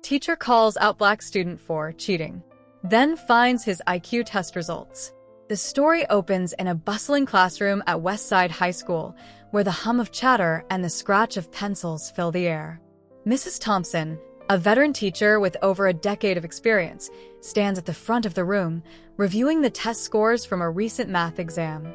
Teacher calls out black student for cheating, then finds his IQ test results. The story opens in a bustling classroom at Westside High School, where the hum of chatter and the scratch of pencils fill the air. Mrs. Thompson, a veteran teacher with over a decade of experience, stands at the front of the room, reviewing the test scores from a recent math exam.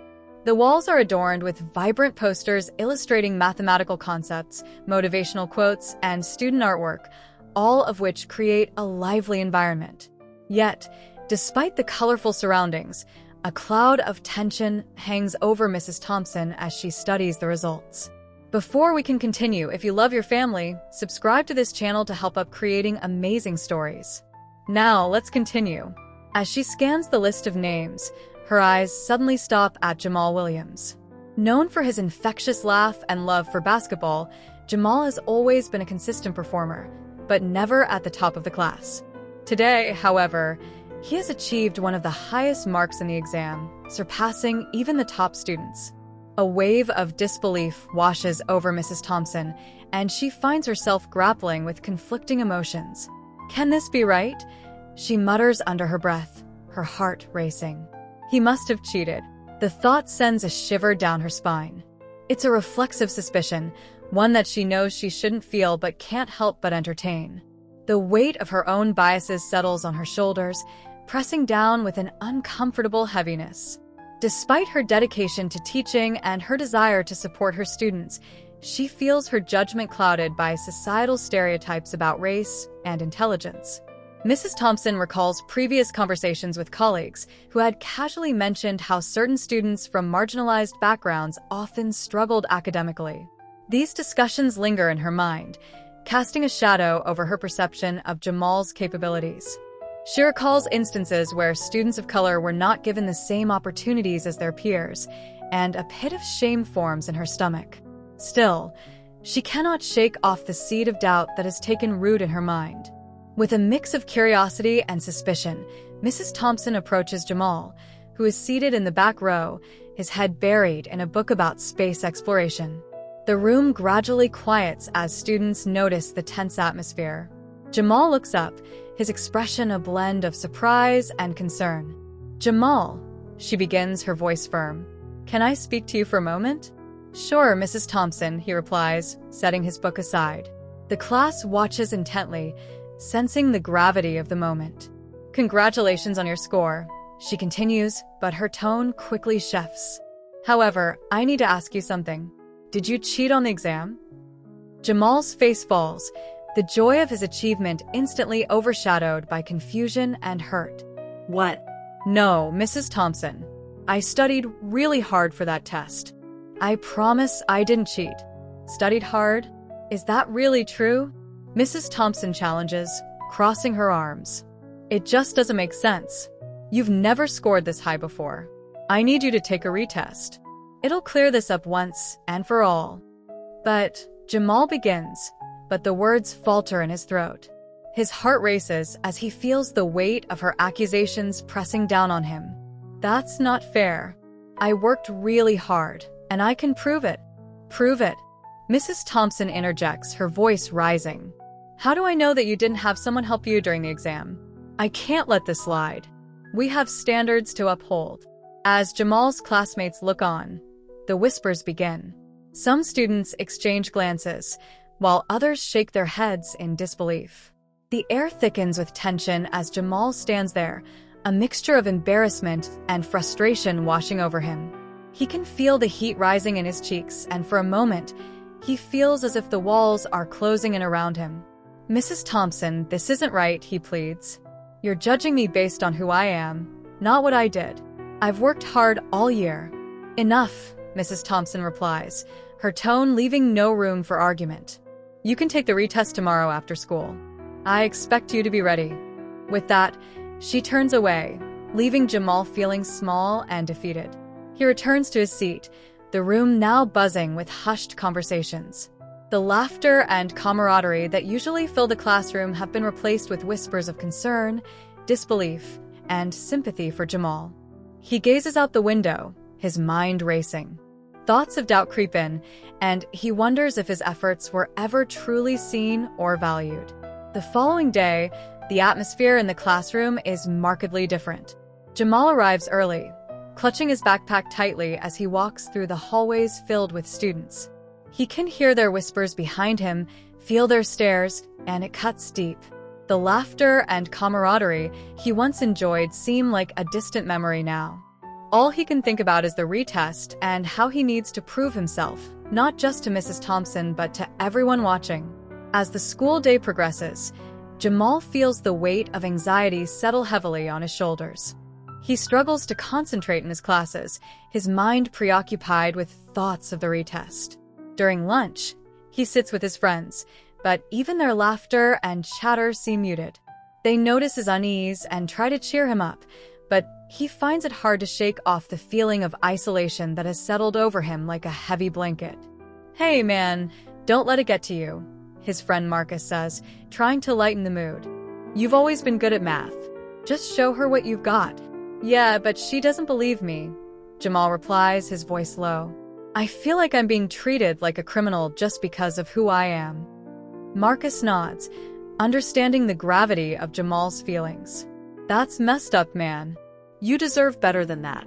The walls are adorned with vibrant posters illustrating mathematical concepts, motivational quotes, and student artwork, all of which create a lively environment. Yet, despite the colorful surroundings, a cloud of tension hangs over Mrs. Thompson as she studies the results. Before we can continue, if you love your family, subscribe to this channel to help up creating amazing stories. Now, let's continue. As she scans the list of names, her eyes suddenly stop at Jamal Williams. Known for his infectious laugh and love for basketball, Jamal has always been a consistent performer, but never at the top of the class. Today, however, he has achieved one of the highest marks in the exam, surpassing even the top students. A wave of disbelief washes over Mrs. Thompson, and she finds herself grappling with conflicting emotions. Can this be right? She mutters under her breath, her heart racing. He must have cheated. The thought sends a shiver down her spine. It's a reflexive suspicion, one that she knows she shouldn't feel but can't help but entertain. The weight of her own biases settles on her shoulders, pressing down with an uncomfortable heaviness. Despite her dedication to teaching and her desire to support her students, she feels her judgment clouded by societal stereotypes about race and intelligence. Mrs. Thompson recalls previous conversations with colleagues who had casually mentioned how certain students from marginalized backgrounds often struggled academically. These discussions linger in her mind, casting a shadow over her perception of Jamal's capabilities. She recalls instances where students of color were not given the same opportunities as their peers, and a pit of shame forms in her stomach. Still, she cannot shake off the seed of doubt that has taken root in her mind. With a mix of curiosity and suspicion, Mrs. Thompson approaches Jamal, who is seated in the back row, his head buried in a book about space exploration. The room gradually quiets as students notice the tense atmosphere. Jamal looks up, his expression a blend of surprise and concern. "Jamal," she begins, her voice firm. "Can I speak to you for a moment?" "Sure, Mrs. Thompson," he replies, setting his book aside. The class watches intently, sensing the gravity of the moment. "Congratulations on your score," she continues, but her tone quickly shifts. "However, I need to ask you something. Did you cheat on the exam?" Jamal's face falls, the joy of his achievement instantly overshadowed by confusion and hurt. "What?" "No, Mrs. Thompson. I studied really hard for that test. I promise I didn't cheat." "Studied hard? Is that really true?" Mrs. Thompson challenges, crossing her arms. "It just doesn't make sense. You've never scored this high before. I need you to take a retest. It'll clear this up once and for all." "But," Jamal begins, but the words falter in his throat. His heart races as he feels the weight of her accusations pressing down on him. "That's not fair. I worked really hard, and I can prove it." "Prove it?" Mrs. Thompson interjects, her voice rising. "How do I know that you didn't have someone help you during the exam? I can't let this slide. We have standards to uphold." As Jamal's classmates look on, the whispers begin. Some students exchange glances, while others shake their heads in disbelief. The air thickens with tension as Jamal stands there, a mixture of embarrassment and frustration washing over him. He can feel the heat rising in his cheeks, and for a moment, he feels as if the walls are closing in around him. "Mrs. Thompson, this isn't right," he pleads. "You're judging me based on who I am, not what I did. I've worked hard all year." "Enough," Mrs. Thompson replies, her tone leaving no room for argument. "You can take the retest tomorrow after school. I expect you to be ready." With that, she turns away, leaving Jamal feeling small and defeated. He returns to his seat, the room now buzzing with hushed conversations. The laughter and camaraderie that usually fill the classroom have been replaced with whispers of concern, disbelief, and sympathy for Jamal. He gazes out the window, his mind racing. Thoughts of doubt creep in, and he wonders if his efforts were ever truly seen or valued. The following day, the atmosphere in the classroom is markedly different. Jamal arrives early, clutching his backpack tightly as he walks through the hallways filled with students. He can hear their whispers behind him, feel their stares, and it cuts deep. The laughter and camaraderie he once enjoyed seem like a distant memory now. All he can think about is the retest and how he needs to prove himself, not just to Mrs. Thompson but to everyone watching. As the school day progresses, Jamal feels the weight of anxiety settle heavily on his shoulders. He struggles to concentrate in his classes, his mind preoccupied with thoughts of the retest. During lunch, he sits with his friends, but even their laughter and chatter seem muted. They notice his unease and try to cheer him up, but he finds it hard to shake off the feeling of isolation that has settled over him like a heavy blanket. "Hey man, don't let it get to you," his friend Marcus says, trying to lighten the mood. "You've always been good at math. Just show her what you've got." "Yeah, but she doesn't believe me," Jamal replies, his voice low. "I feel like I'm being treated like a criminal just because of who I am." Marcus nods, understanding the gravity of Jamal's feelings. "That's messed up, man. You deserve better than that.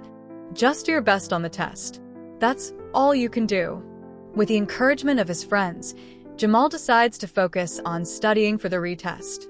Just do your best on the test. That's all you can do." With the encouragement of his friends, Jamal decides to focus on studying for the retest.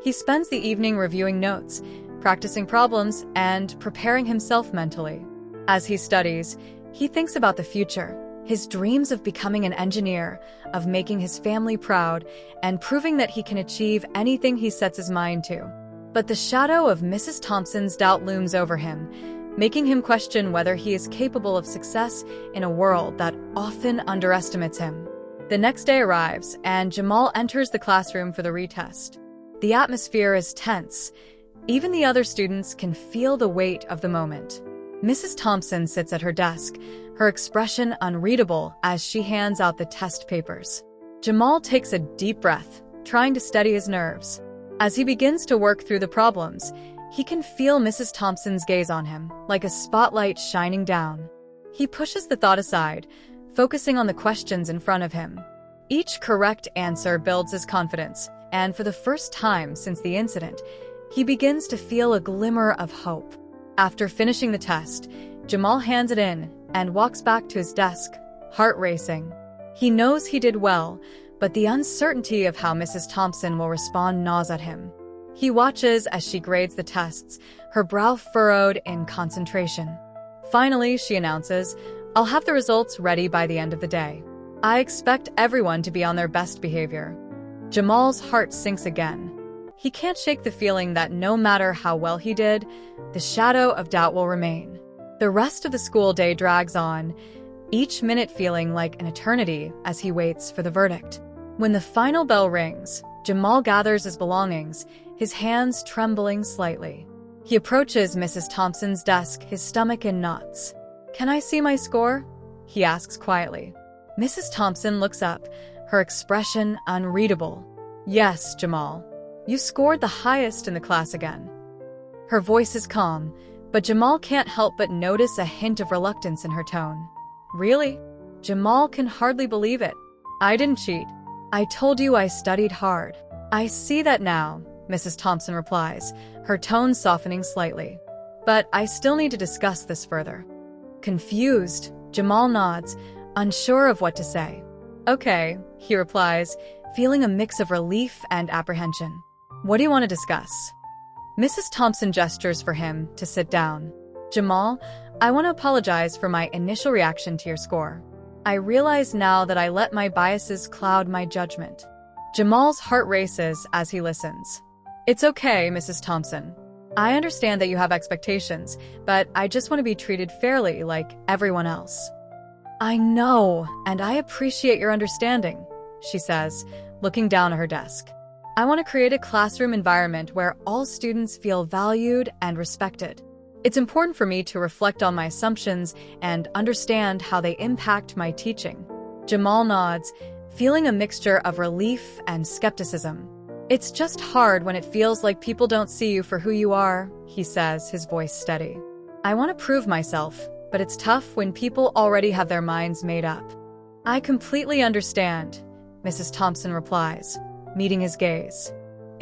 He spends the evening reviewing notes, practicing problems, and preparing himself mentally. As he studies, he thinks about the future, his dreams of becoming an engineer, of making his family proud, and proving that he can achieve anything he sets his mind to. But the shadow of Mrs. Thompson's doubt looms over him, making him question whether he is capable of success in a world that often underestimates him. The next day arrives, and Jamal enters the classroom for the retest. The atmosphere is tense. Even the other students can feel the weight of the moment. Mrs. Thompson sits at her desk, her expression unreadable as she hands out the test papers. Jamal takes a deep breath, trying to steady his nerves. As he begins to work through the problems, he can feel Mrs. Thompson's gaze on him, like a spotlight shining down. He pushes the thought aside, focusing on the questions in front of him. Each correct answer builds his confidence, and for the first time since the incident, he begins to feel a glimmer of hope. After finishing the test, Jamal hands it in and walks back to his desk, heart racing. He knows he did well, but the uncertainty of how Mrs. Thompson will respond gnaws at him. He watches as she grades the tests, her brow furrowed in concentration. Finally, she announces, "I'll have the results ready by the end of the day. I expect everyone to be on their best behavior." Jamal's heart sinks again. He can't shake the feeling that no matter how well he did, the shadow of doubt will remain. The rest of the school day drags on, each minute feeling like an eternity as he waits for the verdict. When the final bell rings, Jamal gathers his belongings, his hands trembling slightly. He approaches Mrs. Thompson's desk, his stomach in knots. "Can I see my score?" he asks quietly. Mrs. Thompson looks up, her expression unreadable. "Yes, Jamal. You scored the highest in the class again." Her voice is calm, but Jamal can't help but notice a hint of reluctance in her tone. "Really?" Jamal can hardly believe it. "I didn't cheat. I told you I studied hard." "I see that now," Mrs. Thompson replies, her tone softening slightly. "But I still need to discuss this further." Confused, Jamal nods, unsure of what to say. "Okay," he replies, feeling a mix of relief and apprehension. "What do you want to discuss?" Mrs. Thompson gestures for him to sit down. "Jamal, I want to apologize for my initial reaction to your score. I realize now that I let my biases cloud my judgment." Jamal's heart races as he listens. "It's okay, Mrs. Thompson. I understand that you have expectations, but I just want to be treated fairly like everyone else." "I know, and I appreciate your understanding," she says, looking down at her desk. "I want to create a classroom environment where all students feel valued and respected. It's important for me to reflect on my assumptions and understand how they impact my teaching." Jamal nods, feeling a mixture of relief and skepticism. "It's just hard when it feels like people don't see you for who you are," he says, his voice steady. "I want to prove myself, but it's tough when people already have their minds made up." "I completely understand," Mrs. Thompson replies, meeting his gaze.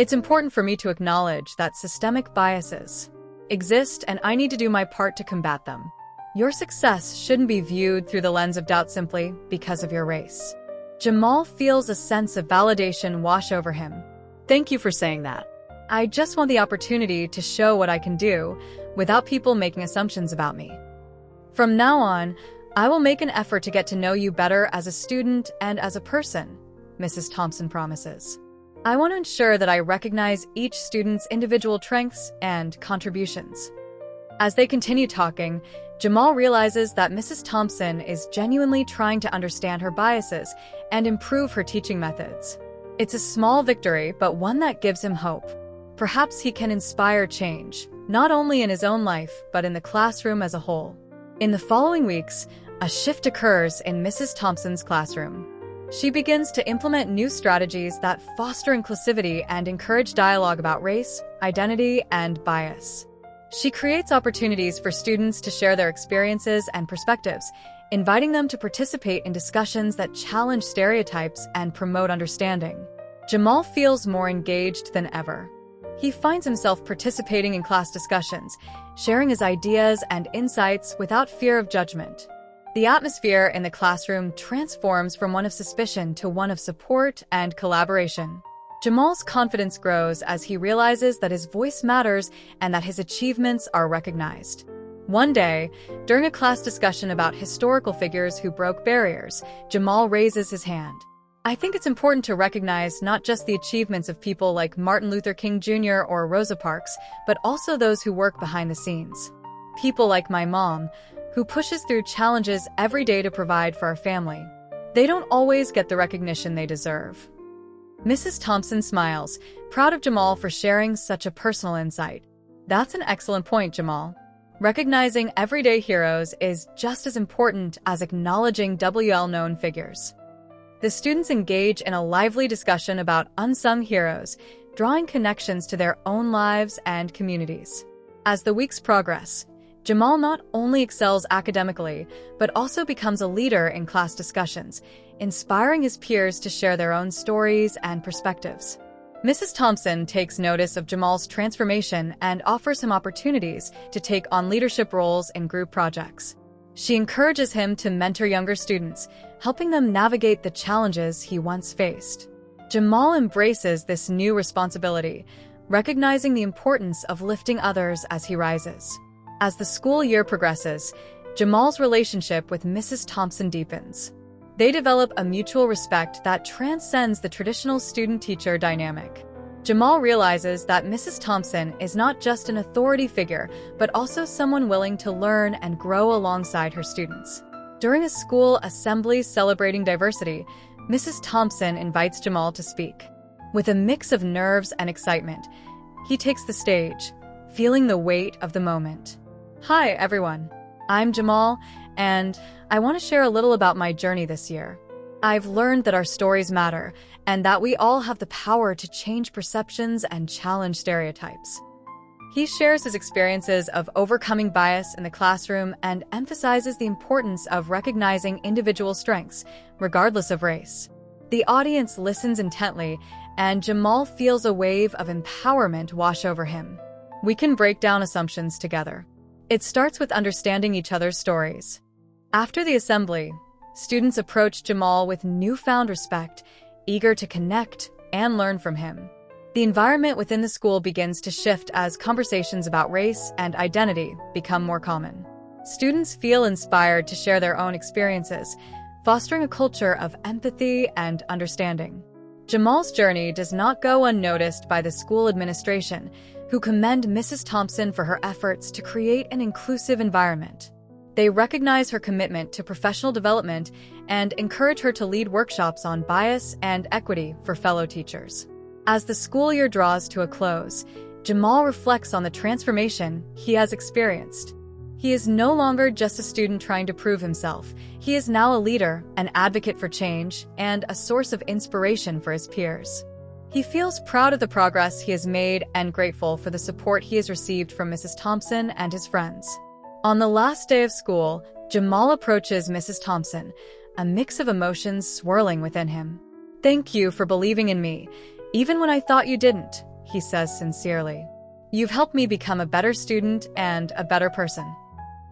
It's important for me to acknowledge that systemic biases exist and I need to do my part to combat them. Your success shouldn't be viewed through the lens of doubt simply because of your race. Jamal feels a sense of validation wash over him. Thank you for saying that. I just want the opportunity to show what I can do without people making assumptions about me. From now on, I will make an effort to get to know you better as a student and as a person, Mrs. Thompson promises. I want to ensure that I recognize each student's individual strengths and contributions. As they continue talking, Jamal realizes that Mrs. Thompson is genuinely trying to understand her biases and improve her teaching methods. It's a small victory, but one that gives him hope. Perhaps he can inspire change, not only in his own life, but in the classroom as a whole. In the following weeks, a shift occurs in Mrs. Thompson's classroom. She begins to implement new strategies that foster inclusivity and encourage dialogue about race, identity, and bias. She creates opportunities for students to share their experiences and perspectives, inviting them to participate in discussions that challenge stereotypes and promote understanding. Jamal feels more engaged than ever. He finds himself participating in class discussions, sharing his ideas and insights without fear of judgment. The atmosphere in the classroom transforms from one of suspicion to one of support and collaboration. Jamal's confidence grows as he realizes that his voice matters and that his achievements are recognized. One day, during a class discussion about historical figures who broke barriers, Jamal raises his hand. I think it's important to recognize not just the achievements of people like Martin Luther King Jr. or Rosa Parks, but also those who work behind the scenes. People like my mom, who pushes through challenges every day to provide for our family. They don't always get the recognition they deserve. Mrs. Thompson smiles, proud of Jamal for sharing such a personal insight. That's an excellent point, Jamal. Recognizing everyday heroes is just as important as acknowledging well-known figures. The students engage in a lively discussion about unsung heroes, drawing connections to their own lives and communities. As the weeks progress, Jamal not only excels academically, but also becomes a leader in class discussions, inspiring his peers to share their own stories and perspectives. Mrs. Thompson takes notice of Jamal's transformation and offers him opportunities to take on leadership roles in group projects. She encourages him to mentor younger students, helping them navigate the challenges he once faced. Jamal embraces this new responsibility, recognizing the importance of lifting others as he rises. As the school year progresses, Jamal's relationship with Mrs. Thompson deepens. They develop a mutual respect that transcends the traditional student-teacher dynamic. Jamal realizes that Mrs. Thompson is not just an authority figure, but also someone willing to learn and grow alongside her students. During a school assembly celebrating diversity, Mrs. Thompson invites Jamal to speak. With a mix of nerves and excitement, he takes the stage, feeling the weight of the moment. Hi, everyone. I'm Jamal, and I want to share a little about my journey this year. I've learned that our stories matter, and that we all have the power to change perceptions and challenge stereotypes. He shares his experiences of overcoming bias in the classroom and emphasizes the importance of recognizing individual strengths, regardless of race. The audience listens intently, and Jamal feels a wave of empowerment wash over him. We can break down assumptions together. It starts with understanding each other's stories. After the assembly, students approach Jamal with newfound respect, eager to connect and learn from him. The environment within the school begins to shift as conversations about race and identity become more common. Students feel inspired to share their own experiences, fostering a culture of empathy and understanding. Jamal's journey does not go unnoticed by the school administration, who commend Mrs. Thompson for her efforts to create an inclusive environment. They recognize her commitment to professional development and encourage her to lead workshops on bias and equity for fellow teachers. As the school year draws to a close, Jamal reflects on the transformation he has experienced. He is no longer just a student trying to prove himself. He is now a leader, an advocate for change, and a source of inspiration for his peers. He feels proud of the progress he has made and grateful for the support he has received from Mrs. Thompson and his friends. On the last day of school, Jamal approaches Mrs. Thompson, a mix of emotions swirling within him. "Thank you for believing in me, even when I thought you didn't," he says sincerely. "You've helped me become a better student and a better person."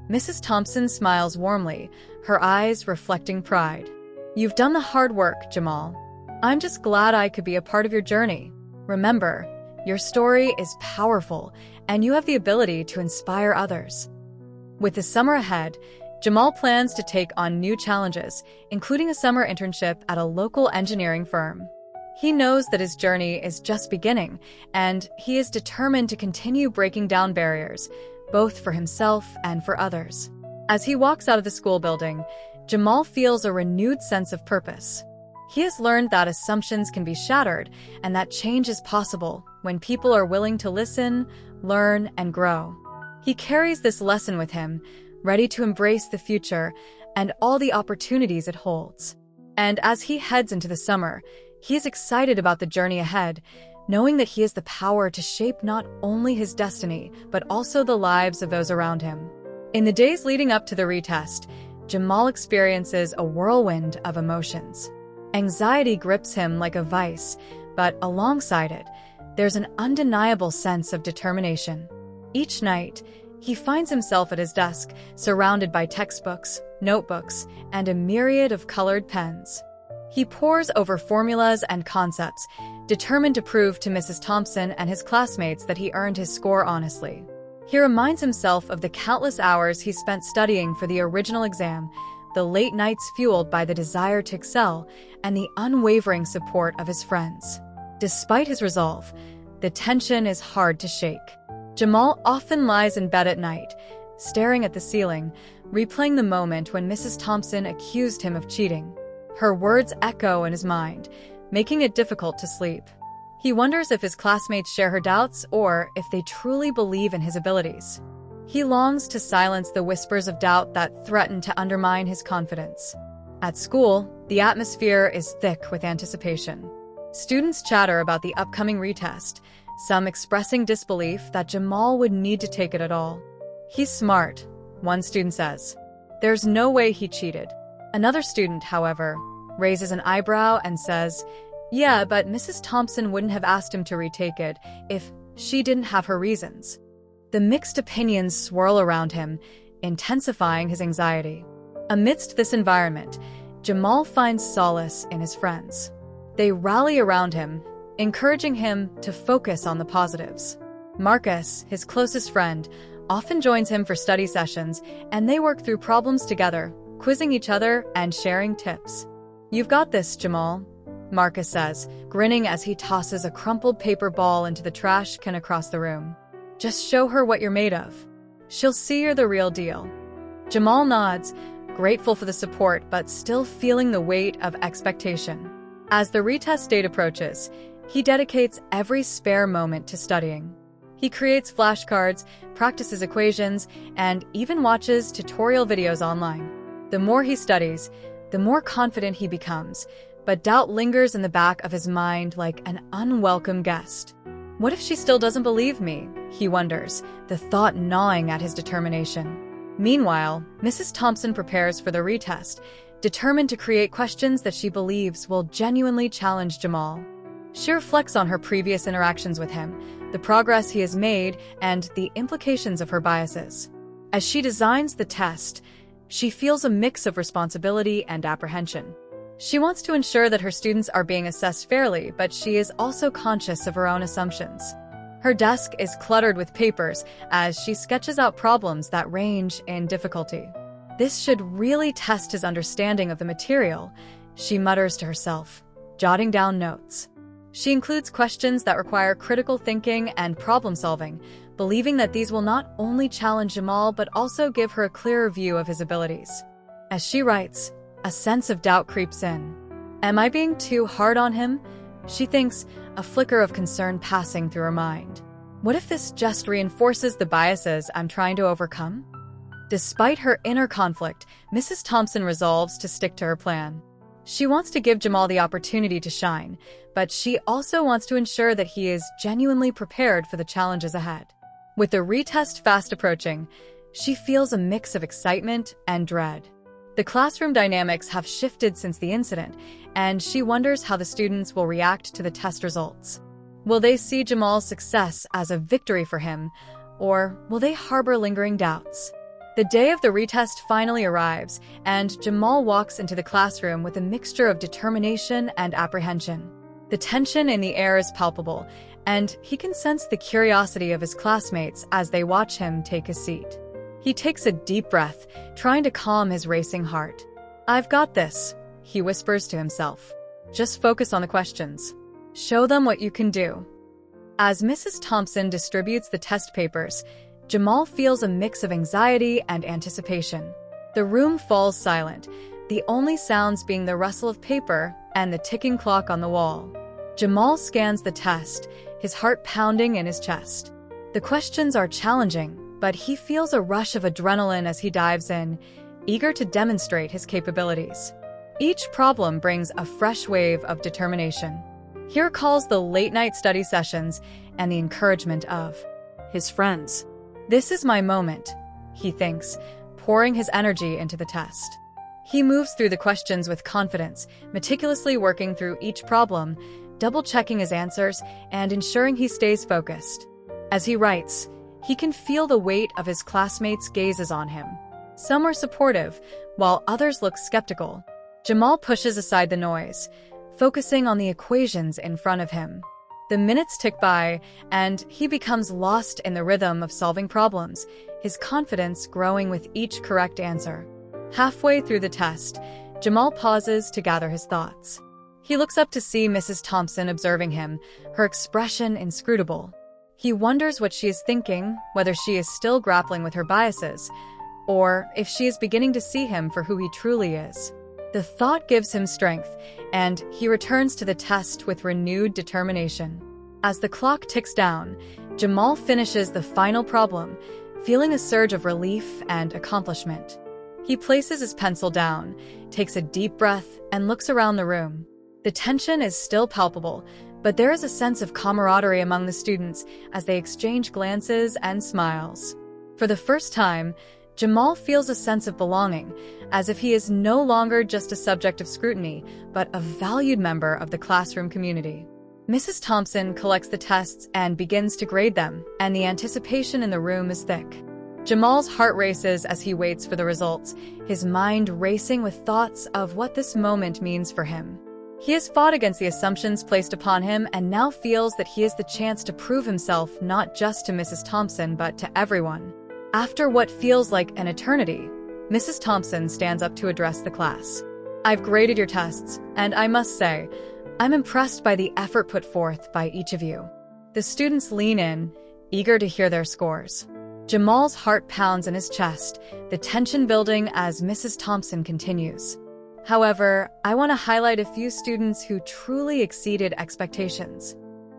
Mrs. Thompson smiles warmly, her eyes reflecting pride. "You've done the hard work, Jamal. I'm just glad I could be a part of your journey. Remember, your story is powerful, and you have the ability to inspire others." With the summer ahead, Jamal plans to take on new challenges, including a summer internship at a local engineering firm. He knows that his journey is just beginning, and he is determined to continue breaking down barriers, both for himself and for others. As he walks out of the school building, Jamal feels a renewed sense of purpose. He has learned that assumptions can be shattered and that change is possible when people are willing to listen, learn, and grow. He carries this lesson with him, ready to embrace the future and all the opportunities it holds. And as he heads into the summer, he is excited about the journey ahead, knowing that he has the power to shape not only his destiny, but also the lives of those around him. In the days leading up to the retest, Jamal experiences a whirlwind of emotions. Anxiety grips him like a vice, but alongside it, there's an undeniable sense of determination. Each night, he finds himself at his desk, surrounded by textbooks, notebooks, and a myriad of colored pens. He pores over formulas and concepts, determined to prove to Mrs. Thompson and his classmates that he earned his score honestly. He reminds himself of the countless hours he spent studying for the original exam, the late nights fueled by the desire to excel, and the unwavering support of his friends. Despite his resolve, the tension is hard to shake. Jamal often lies in bed at night, staring at the ceiling, replaying the moment when Mrs. Thompson accused him of cheating. Her words echo in his mind, making it difficult to sleep. He wonders if his classmates share her doubts or if they truly believe in his abilities. He longs to silence the whispers of doubt that threaten to undermine his confidence. At school, the atmosphere is thick with anticipation. Students chatter about the upcoming retest, some expressing disbelief that Jamal would need to take it at all. "He's smart," one student says. "There's no way he cheated." Another student, however, raises an eyebrow and says, "Yeah, but Mrs. Thompson wouldn't have asked him to retake it if she didn't have her reasons." The mixed opinions swirl around him, intensifying his anxiety. Amidst this environment, Jamal finds solace in his friends. They rally around him, encouraging him to focus on the positives. Marcus, his closest friend, often joins him for study sessions, and they work through problems together, quizzing each other and sharing tips. "You've got this, Jamal," Marcus says, grinning as he tosses a crumpled paper ball into the trash can across the room. "Just show her what you're made of. She'll see you're the real deal." Jamal nods, grateful for the support but still feeling the weight of expectation. As the retest date approaches, he dedicates every spare moment to studying. He creates flashcards, practices equations, and even watches tutorial videos online. The more he studies, the more confident he becomes, but doubt lingers in the back of his mind like an unwelcome guest. What if she still doesn't believe me? He wonders, the thought gnawing at his determination. Meanwhile, Mrs. Thompson prepares for the retest, determined to create questions that she believes will genuinely challenge Jamal. She reflects on her previous interactions with him, the progress he has made, and the implications of her biases. As she designs the test, she feels a mix of responsibility and apprehension. She wants to ensure that her students are being assessed fairly, but she is also conscious of her own assumptions. Her desk is cluttered with papers as she sketches out problems that range in difficulty. This should really test his understanding of the material, she mutters to herself, jotting down notes. She includes questions that require critical thinking and problem-solving, believing that these will not only challenge Jamal but also give her a clearer view of his abilities. As she writes, a sense of doubt creeps in. Am I being too hard on him? She thinks, a flicker of concern passing through her mind. What if this just reinforces the biases I'm trying to overcome? Despite her inner conflict, Mrs. Thompson resolves to stick to her plan. She wants to give Jamal the opportunity to shine, but she also wants to ensure that he is genuinely prepared for the challenges ahead. With the retest fast approaching, she feels a mix of excitement and dread. The classroom dynamics have shifted since the incident, and she wonders how the students will react to the test results. Will they see Jamal's success as a victory for him, or will they harbor lingering doubts? The day of the retest finally arrives, and Jamal walks into the classroom with a mixture of determination and apprehension. The tension in the air is palpable, and he can sense the curiosity of his classmates as they watch him take his seat. He takes a deep breath, trying to calm his racing heart. "I've got this," he whispers to himself. "Just focus on the questions. Show them what you can do." As Mrs. Thompson distributes the test papers, Jamal feels a mix of anxiety and anticipation. The room falls silent, the only sounds being the rustle of paper and the ticking clock on the wall. Jamal scans the test, his heart pounding in his chest. The questions are challenging, but he feels a rush of adrenaline as he dives in, eager to demonstrate his capabilities. Each problem brings a fresh wave of determination. He recalls the late-night study sessions and the encouragement of his friends. "This is my moment," he thinks, pouring his energy into the test. He moves through the questions with confidence, meticulously working through each problem, double-checking his answers and ensuring he stays focused. As he writes, he can feel the weight of his classmates' gazes on him. Some are supportive, while others look skeptical. Jamal pushes aside the noise, focusing on the equations in front of him. The minutes tick by, and he becomes lost in the rhythm of solving problems, his confidence growing with each correct answer. Halfway through the test, Jamal pauses to gather his thoughts. He looks up to see Mrs. Thompson observing him, her expression inscrutable. He wonders what she is thinking, whether she is still grappling with her biases, or if she is beginning to see him for who he truly is. The thought gives him strength, and he returns to the test with renewed determination. As the clock ticks down, Jamal finishes the final problem, feeling a surge of relief and accomplishment. He places his pencil down, takes a deep breath, and looks around the room. The tension is still palpable, but there is a sense of camaraderie among the students as they exchange glances and smiles. For the first time, Jamal feels a sense of belonging, as if he is no longer just a subject of scrutiny, but a valued member of the classroom community. Mrs. Thompson collects the tests and begins to grade them, and the anticipation in the room is thick. Jamal's heart races as he waits for the results, his mind racing with thoughts of what this moment means for him. He has fought against the assumptions placed upon him and now feels that he has the chance to prove himself not just to Mrs. Thompson but to everyone. After what feels like an eternity, Mrs. Thompson stands up to address the class. "I've graded your tests, and I must say, I'm impressed by the effort put forth by each of you." The students lean in, eager to hear their scores. Jamal's heart pounds in his chest, the tension building as Mrs. Thompson continues. However, I want to highlight a few students who truly exceeded expectations.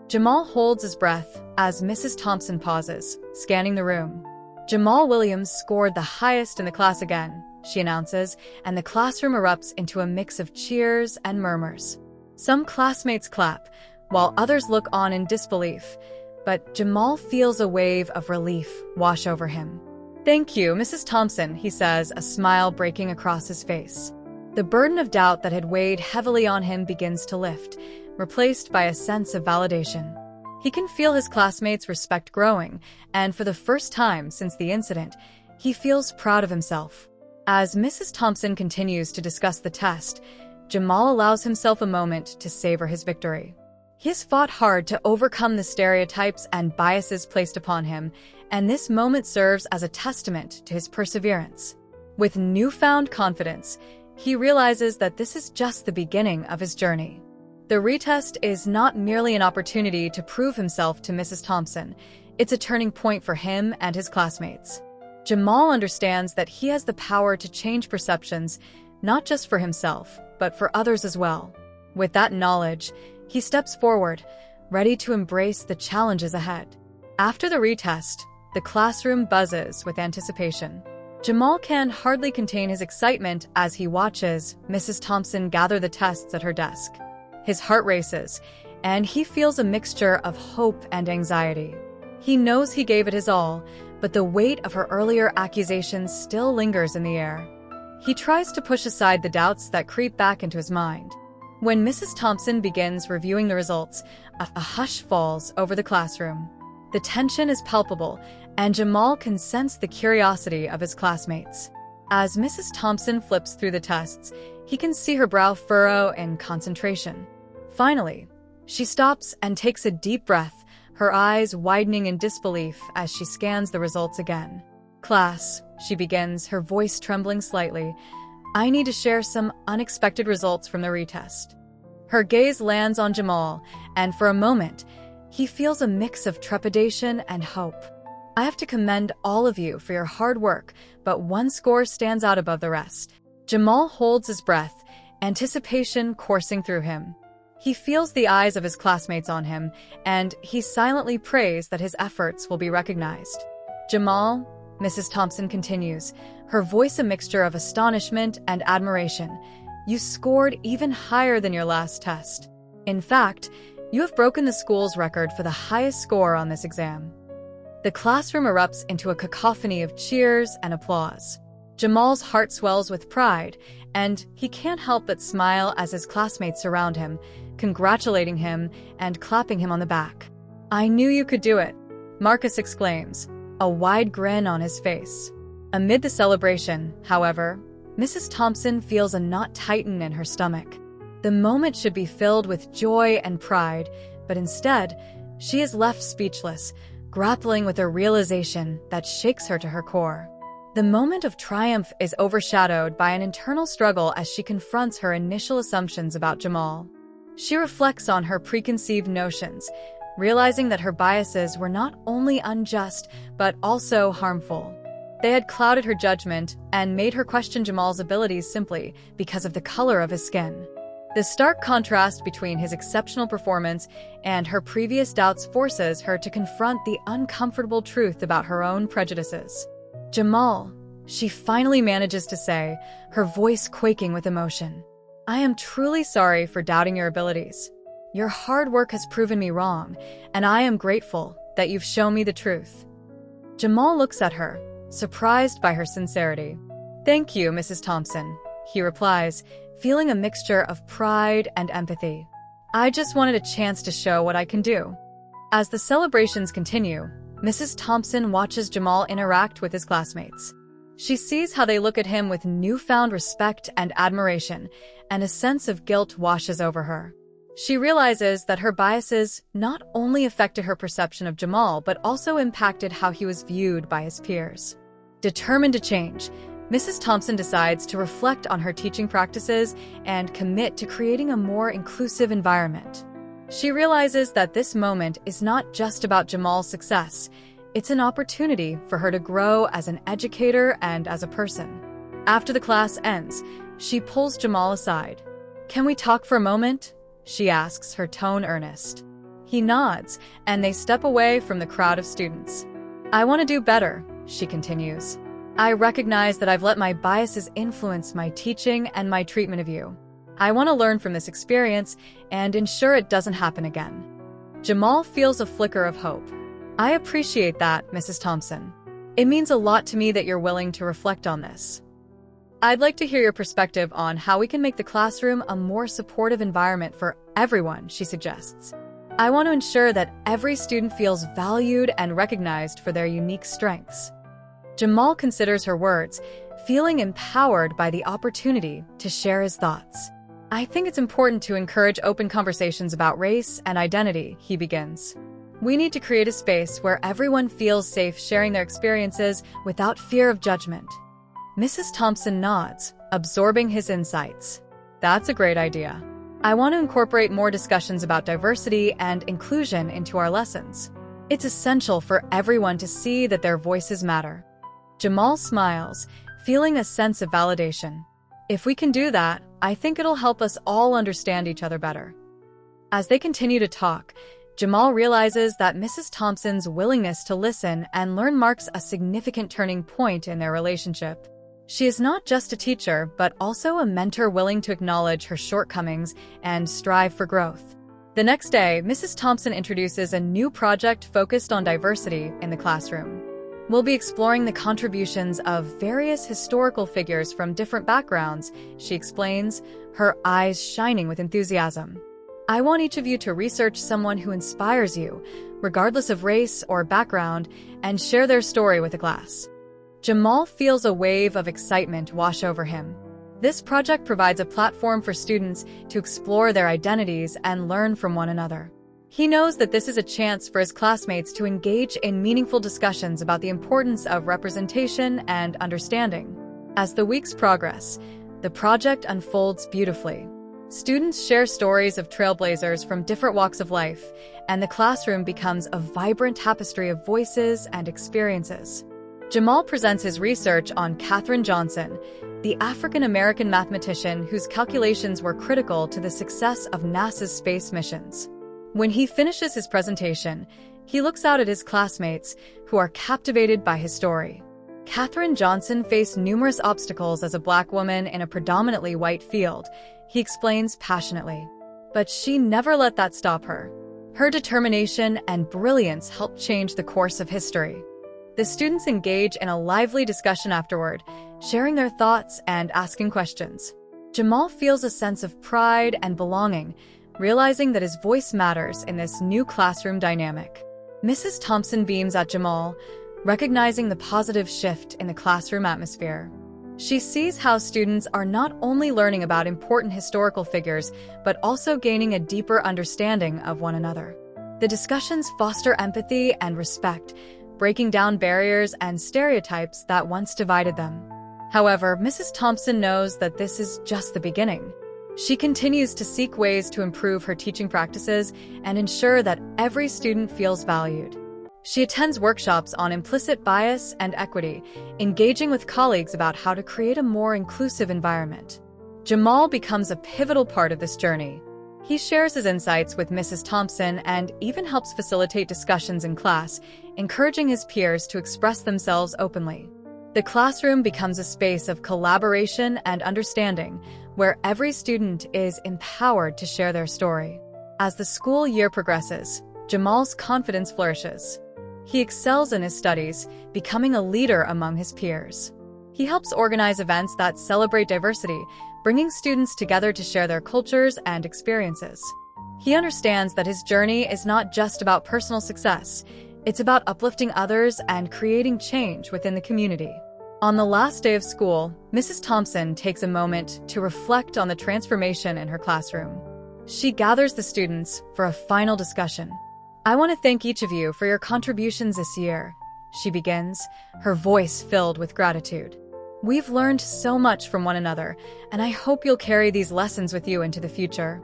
Jamal holds his breath as Mrs. Thompson pauses, scanning the room. "Jamal Williams scored the highest in the class again," she announces, and the classroom erupts into a mix of cheers and murmurs. Some classmates clap, while others look on in disbelief, but Jamal feels a wave of relief wash over him. "Thank you, Mrs. Thompson," he says, a smile breaking across his face. The burden of doubt that had weighed heavily on him begins to lift, replaced by a sense of validation. He can feel his classmates' respect growing, and for the first time since the incident, he feels proud of himself. As Mrs. Thompson continues to discuss the test, Jamal allows himself a moment to savor his victory. He has fought hard to overcome the stereotypes and biases placed upon him, and this moment serves as a testament to his perseverance. With newfound confidence, he realizes that this is just the beginning of his journey. The retest is not merely an opportunity to prove himself to Mrs. Thompson, it's a turning point for him and his classmates. Jamal understands that he has the power to change perceptions, not just for himself, but for others as well. With that knowledge, he steps forward, ready to embrace the challenges ahead. After the retest, the classroom buzzes with anticipation. Jamal can hardly contain his excitement as he watches Mrs. Thompson gather the tests at her desk. His heart races, and he feels a mixture of hope and anxiety. He knows he gave it his all, but the weight of her earlier accusations still lingers in the air. He tries to push aside the doubts that creep back into his mind. When Mrs. Thompson begins reviewing the results, a hush falls over the classroom. The tension is palpable, and Jamal can sense the curiosity of his classmates. As Mrs. Thompson flips through the tests, he can see her brow furrow in concentration. Finally, she stops and takes a deep breath, her eyes widening in disbelief as she scans the results again. "Class," she begins, her voice trembling slightly, "I need to share some unexpected results from the retest." Her gaze lands on Jamal, and for a moment, he feels a mix of trepidation and hope. "I have to commend all of you for your hard work, but one score stands out above the rest." Jamal holds his breath, anticipation coursing through him. He feels the eyes of his classmates on him, and he silently prays that his efforts will be recognized. "Jamal," Mrs. Thompson continues, her voice a mixture of astonishment and admiration, "you scored even higher than your last test. In fact, you have broken the school's record for the highest score on this exam." The classroom erupts into a cacophony of cheers and applause. Jamal's heart swells with pride, and he can't help but smile as his classmates surround him, congratulating him and clapping him on the back. "I knew you could do it," Marcus exclaims, a wide grin on his face. Amid the celebration, however, Mrs. Thompson feels a knot tighten in her stomach. The moment should be filled with joy and pride, but instead, she is left speechless, grappling with a realization that shakes her to her core. The moment of triumph is overshadowed by an internal struggle as she confronts her initial assumptions about Jamal. She reflects on her preconceived notions, realizing that her biases were not only unjust, but also harmful. They had clouded her judgment and made her question Jamal's abilities simply because of the color of his skin. The stark contrast between his exceptional performance and her previous doubts forces her to confront the uncomfortable truth about her own prejudices. "Jamal," she finally manages to say, her voice quaking with emotion, "I am truly sorry for doubting your abilities. Your hard work has proven me wrong, and I am grateful that you've shown me the truth." Jamal looks at her, surprised by her sincerity. "Thank you, Mrs. Thompson," he replies, feeling a mixture of pride and empathy. "I just wanted a chance to show what I can do." As the celebrations continue, Mrs. Thompson watches Jamal interact with his classmates. She sees how they look at him with newfound respect and admiration, and a sense of guilt washes over her. She realizes that her biases not only affected her perception of Jamal, but also impacted how he was viewed by his peers. Determined to change, Mrs. Thompson decides to reflect on her teaching practices and commit to creating a more inclusive environment. She realizes that this moment is not just about Jamal's success, it's an opportunity for her to grow as an educator and as a person. After the class ends, she pulls Jamal aside. "Can we talk for a moment?" she asks, her tone earnest. He nods, and they step away from the crowd of students. "I want to do better," she continues. "I recognize that I've let my biases influence my teaching and my treatment of you. I want to learn from this experience and ensure it doesn't happen again." Jamal feels a flicker of hope. "I appreciate that, Mrs. Thompson. It means a lot to me that you're willing to reflect on this. I'd like to hear your perspective on how we can make the classroom a more supportive environment for everyone," she suggests. "I want to ensure that every student feels valued and recognized for their unique strengths." Jamal considers her words, feeling empowered by the opportunity to share his thoughts. "I think it's important to encourage open conversations about race and identity," he begins. "We need to create a space where everyone feels safe sharing their experiences without fear of judgment." Mrs. Thompson nods, absorbing his insights. "That's a great idea. I want to incorporate more discussions about diversity and inclusion into our lessons. It's essential for everyone to see that their voices matter." Jamal smiles, feeling a sense of validation. "If we can do that, I think it'll help us all understand each other better." As they continue to talk, Jamal realizes that Mrs. Thompson's willingness to listen and learn marks a significant turning point in their relationship. She is not just a teacher, but also a mentor willing to acknowledge her shortcomings and strive for growth. The next day, Mrs. Thompson introduces a new project focused on diversity in the classroom. We'll be exploring the contributions of various historical figures from different backgrounds, she explains, her eyes shining with enthusiasm. I want each of you to research someone who inspires you, regardless of race or background, and share their story with the class. Jamal feels a wave of excitement wash over him. This project provides a platform for students to explore their identities and learn from one another. He knows that this is a chance for his classmates to engage in meaningful discussions about the importance of representation and understanding. As the weeks progress, the project unfolds beautifully. Students share stories of trailblazers from different walks of life, and the classroom becomes a vibrant tapestry of voices and experiences. Jamal presents his research on Katherine Johnson, the African-American mathematician whose calculations were critical to the success of NASA's space missions. When he finishes his presentation, he looks out at his classmates, who are captivated by his story. Katherine Johnson faced numerous obstacles as a Black woman in a predominantly white field, he explains passionately. But she never let that stop her. Her determination and brilliance helped change the course of history. The students engage in a lively discussion afterward, sharing their thoughts and asking questions. Jamal feels a sense of pride and belonging, realizing that his voice matters in this new classroom dynamic. Mrs. Thompson beams at Jamal, recognizing the positive shift in the classroom atmosphere. She sees how students are not only learning about important historical figures, but also gaining a deeper understanding of one another. The discussions foster empathy and respect, breaking down barriers and stereotypes that once divided them. However, Mrs. Thompson knows that this is just the beginning. She continues to seek ways to improve her teaching practices and ensure that every student feels valued. She attends workshops on implicit bias and equity, engaging with colleagues about how to create a more inclusive environment. Jamal becomes a pivotal part of this journey. He shares his insights with Mrs. Thompson and even helps facilitate discussions in class, encouraging his peers to express themselves openly. The classroom becomes a space of collaboration and understanding, where every student is empowered to share their story. As the school year progresses, Jamal's confidence flourishes. He excels in his studies, becoming a leader among his peers. He helps organize events that celebrate diversity, bringing students together to share their cultures and experiences. He understands that his journey is not just about personal success, it's about uplifting others and creating change within the community. On the last day of school, Mrs. Thompson takes a moment to reflect on the transformation in her classroom. She gathers the students for a final discussion. I want to thank each of you for your contributions this year, she begins, her voice filled with gratitude. We've learned so much from one another, and I hope you'll carry these lessons with you into the future.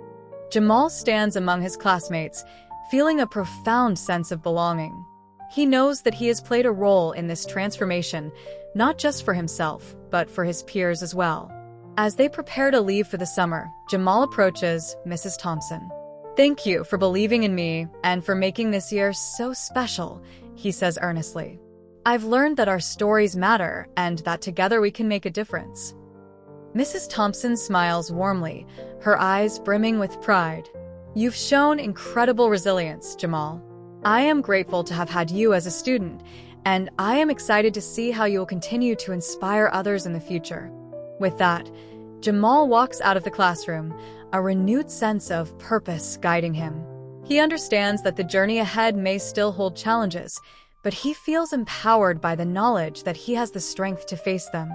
Jamal stands among his classmates, feeling a profound sense of belonging. He knows that he has played a role in this transformation, not just for himself, but for his peers as well. As they prepare to leave for the summer, Jamal approaches Mrs. Thompson. Thank you for believing in me and for making this year so special, he says earnestly. I've learned that our stories matter and that together we can make a difference. Mrs. Thompson smiles warmly, her eyes brimming with pride. You've shown incredible resilience, Jamal. I am grateful to have had you as a student, and I am excited to see how you will continue to inspire others in the future. With that, Jamal walks out of the classroom, a renewed sense of purpose guiding him. He understands that the journey ahead may still hold challenges, but he feels empowered by the knowledge that he has the strength to face them.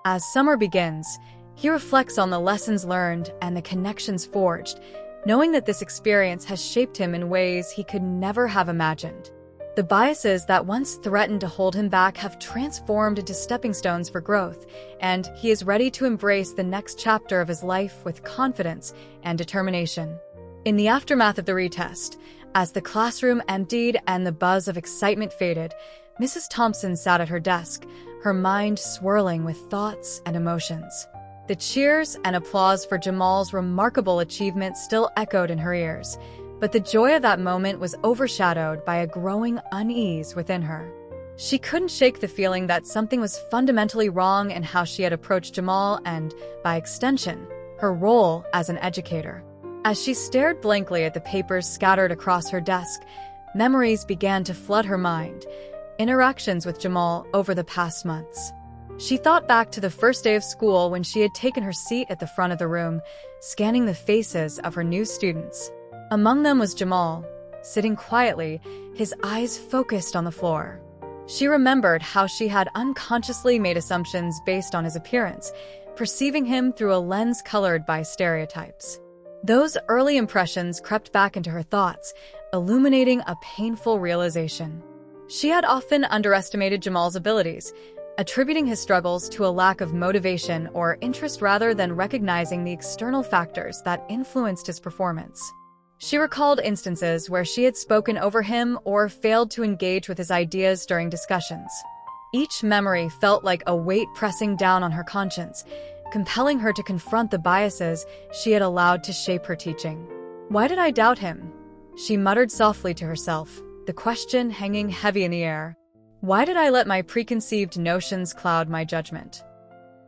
As summer begins, he reflects on the lessons learned and the connections forged, knowing that this experience has shaped him in ways he could never have imagined. The biases that once threatened to hold him back have transformed into stepping stones for growth, and he is ready to embrace the next chapter of his life with confidence and determination. In the aftermath of the retest, as the classroom emptied and the buzz of excitement faded, Mrs. Thompson sat at her desk, her mind swirling with thoughts and emotions. The cheers and applause for Jamal's remarkable achievement still echoed in her ears, but the joy of that moment was overshadowed by a growing unease within her. She couldn't shake the feeling that something was fundamentally wrong in how she had approached Jamal and, by extension, her role as an educator. As she stared blankly at the papers scattered across her desk, memories began to flood her mind. interactions with Jamal over the past months. She thought back to the first day of school when she had taken her seat at the front of the room, scanning the faces of her new students. Among them was Jamal, sitting quietly, his eyes focused on the floor. She remembered how she had unconsciously made assumptions based on his appearance, perceiving him through a lens colored by stereotypes. Those early impressions crept back into her thoughts, illuminating a painful realization. She had often underestimated Jamal's abilities, attributing his struggles to a lack of motivation or interest rather than recognizing the external factors that influenced his performance. She recalled instances where she had spoken over him or failed to engage with his ideas during discussions. Each memory felt like a weight pressing down on her conscience, compelling her to confront the biases she had allowed to shape her teaching. "Why did I doubt him?" she muttered softly to herself, the question hanging heavy in the air. "Why did I let my preconceived notions cloud my judgment?"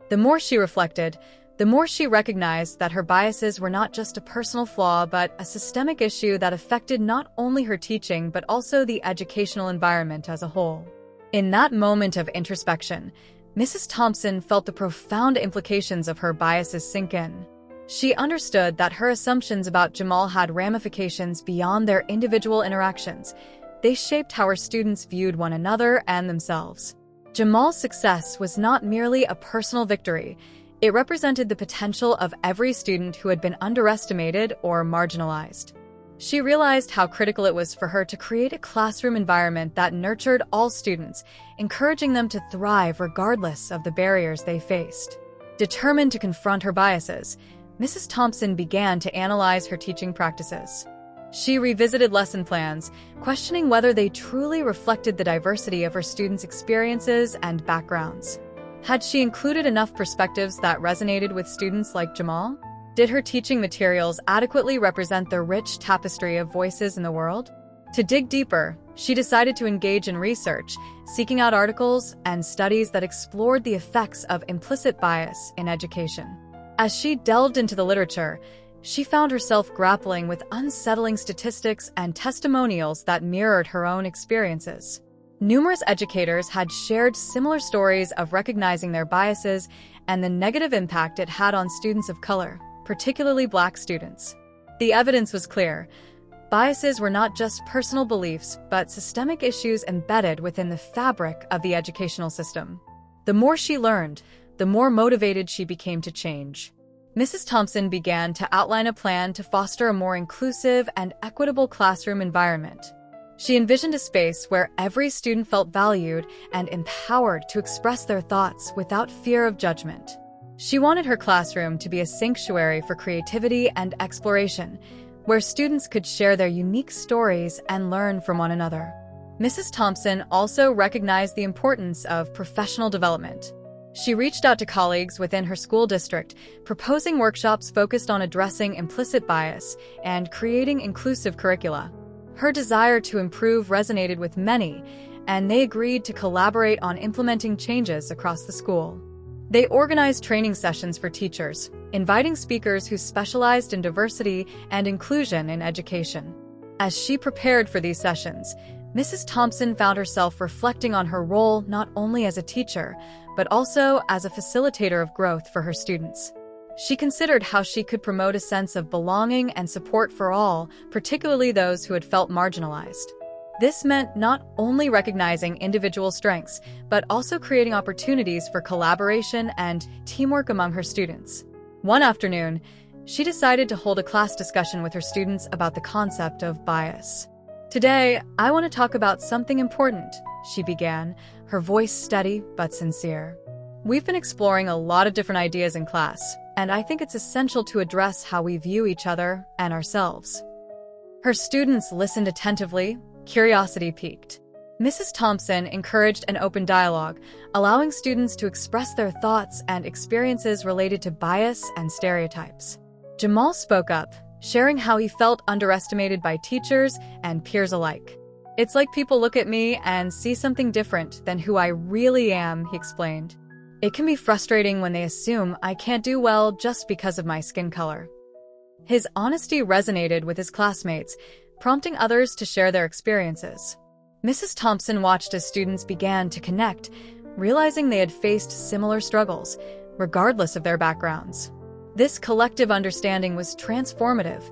The more she reflected, the more she recognized that her biases were not just a personal flaw but a systemic issue that affected not only her teaching but also the educational environment as a whole. In that moment of introspection, Mrs. Thompson felt the profound implications of her biases sink in. She understood that her assumptions about Jamal had ramifications beyond their individual interactions. They shaped how her students viewed one another and themselves. Jamal's success was not merely a personal victory. It represented the potential of every student who had been underestimated or marginalized. She realized how critical it was for her to create a classroom environment that nurtured all students, encouraging them to thrive regardless of the barriers they faced. Determined to confront her biases, Mrs. Thompson began to analyze her teaching practices. She revisited lesson plans, questioning whether they truly reflected the diversity of her students' experiences and backgrounds. Had she included enough perspectives that resonated with students like Jamal? Did her teaching materials adequately represent the rich tapestry of voices in the world? To dig deeper, she decided to engage in research, seeking out articles and studies that explored the effects of implicit bias in education. As she delved into the literature, she found herself grappling with unsettling statistics and testimonials that mirrored her own experiences. Numerous educators had shared similar stories of recognizing their biases and the negative impact it had on students of color, particularly Black students. The evidence was clear. Biases were not just personal beliefs, but systemic issues embedded within the fabric of the educational system. The more she learned, the more motivated she became to change. Mrs. Thompson began to outline a plan to foster a more inclusive and equitable classroom environment. She envisioned a space where every student felt valued and empowered to express their thoughts without fear of judgment. She wanted her classroom to be a sanctuary for creativity and exploration, where students could share their unique stories and learn from one another. Mrs. Thompson also recognized the importance of professional development. She reached out to colleagues within her school district, proposing workshops focused on addressing implicit bias and creating inclusive curricula. Her desire to improve resonated with many, and they agreed to collaborate on implementing changes across the school. They organized training sessions for teachers, inviting speakers who specialized in diversity and inclusion in education. As she prepared for these sessions, Mrs. Thompson found herself reflecting on her role not only as a teacher, but also as a facilitator of growth for her students. She considered how she could promote a sense of belonging and support for all, particularly those who had felt marginalized. This meant not only recognizing individual strengths, but also creating opportunities for collaboration and teamwork among her students. One afternoon, she decided to hold a class discussion with her students about the concept of bias. "Today, I want to talk about something important," she began, her voice steady but sincere. "We've been exploring a lot of different ideas in class, and I think it's essential to address how we view each other and ourselves." Her students listened attentively, curiosity piqued. Mrs. Thompson encouraged an open dialogue, allowing students to express their thoughts and experiences related to bias and stereotypes. Jamal spoke up, sharing how he felt underestimated by teachers and peers alike. "It's like people look at me and see something different than who I really am," he explained. "It can be frustrating when they assume I can't do well just because of my skin color." His honesty resonated with his classmates, prompting others to share their experiences. Mrs. Thompson watched as students began to connect, realizing they had faced similar struggles, regardless of their backgrounds. This collective understanding was transformative,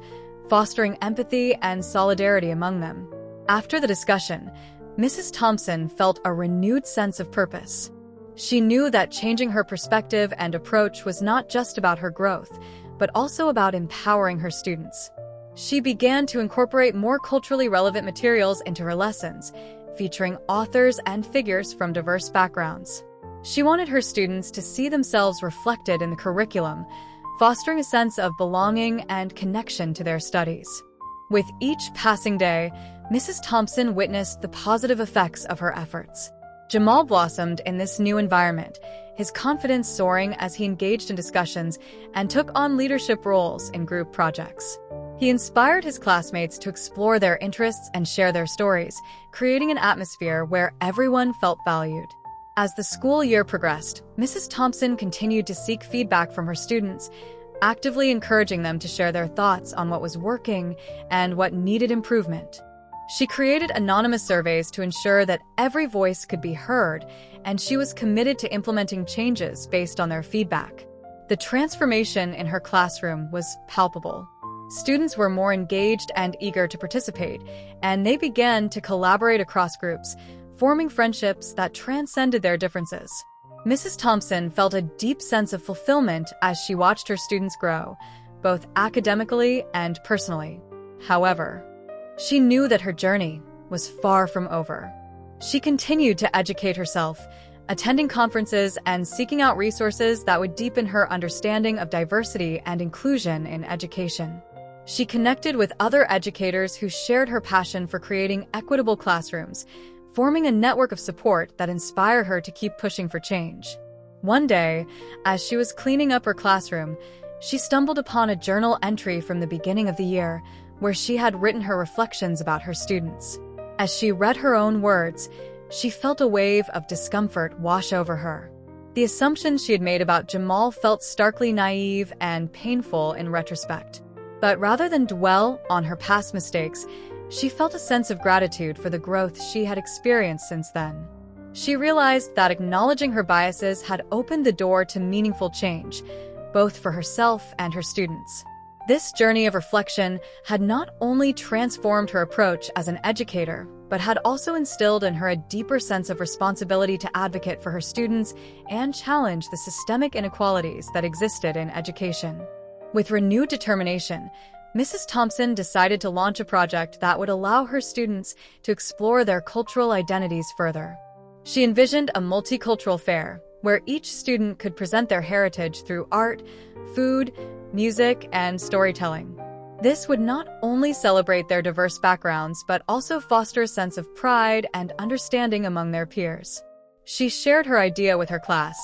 fostering empathy and solidarity among them. After the discussion, Mrs. Thompson felt a renewed sense of purpose. She knew that changing her perspective and approach was not just about her growth, but also about empowering her students. She began to incorporate more culturally relevant materials into her lessons, featuring authors and figures from diverse backgrounds. She wanted her students to see themselves reflected in the curriculum, fostering a sense of belonging and connection to their studies. With each passing day, Mrs. Thompson witnessed the positive effects of her efforts. Jamal blossomed in this new environment, his confidence soaring as he engaged in discussions and took on leadership roles in group projects. He inspired his classmates to explore their interests and share their stories, creating an atmosphere where everyone felt valued. As the school year progressed, Mrs. Thompson continued to seek feedback from her students, actively encouraging them to share their thoughts on what was working and what needed improvement. She created anonymous surveys to ensure that every voice could be heard, and she was committed to implementing changes based on their feedback. The transformation in her classroom was palpable. Students were more engaged and eager to participate, and they began to collaborate across groups, forming friendships that transcended their differences. Mrs. Thompson felt a deep sense of fulfillment as she watched her students grow, both academically and personally. However, she knew that her journey was far from over. She continued to educate herself, attending conferences and seeking out resources that would deepen her understanding of diversity and inclusion in education. She connected with other educators who shared her passion for creating equitable classrooms, forming a network of support that inspired her to keep pushing for change. One day, as she was cleaning up her classroom, she stumbled upon a journal entry from the beginning of the year where she had written her reflections about her students. As she read her own words, she felt a wave of discomfort wash over her. The assumptions she had made about Jamal felt starkly naive and painful in retrospect. But rather than dwell on her past mistakes, she felt a sense of gratitude for the growth she had experienced since then. She realized that acknowledging her biases had opened the door to meaningful change, both for herself and her students. This journey of reflection had not only transformed her approach as an educator, but had also instilled in her a deeper sense of responsibility to advocate for her students and challenge the systemic inequalities that existed in education. With renewed determination, Mrs. Thompson decided to launch a project that would allow her students to explore their cultural identities further. She envisioned a multicultural fair where each student could present their heritage through art, food, music, and storytelling. This would not only celebrate their diverse backgrounds, but also foster a sense of pride and understanding among their peers. She shared her idea with her class,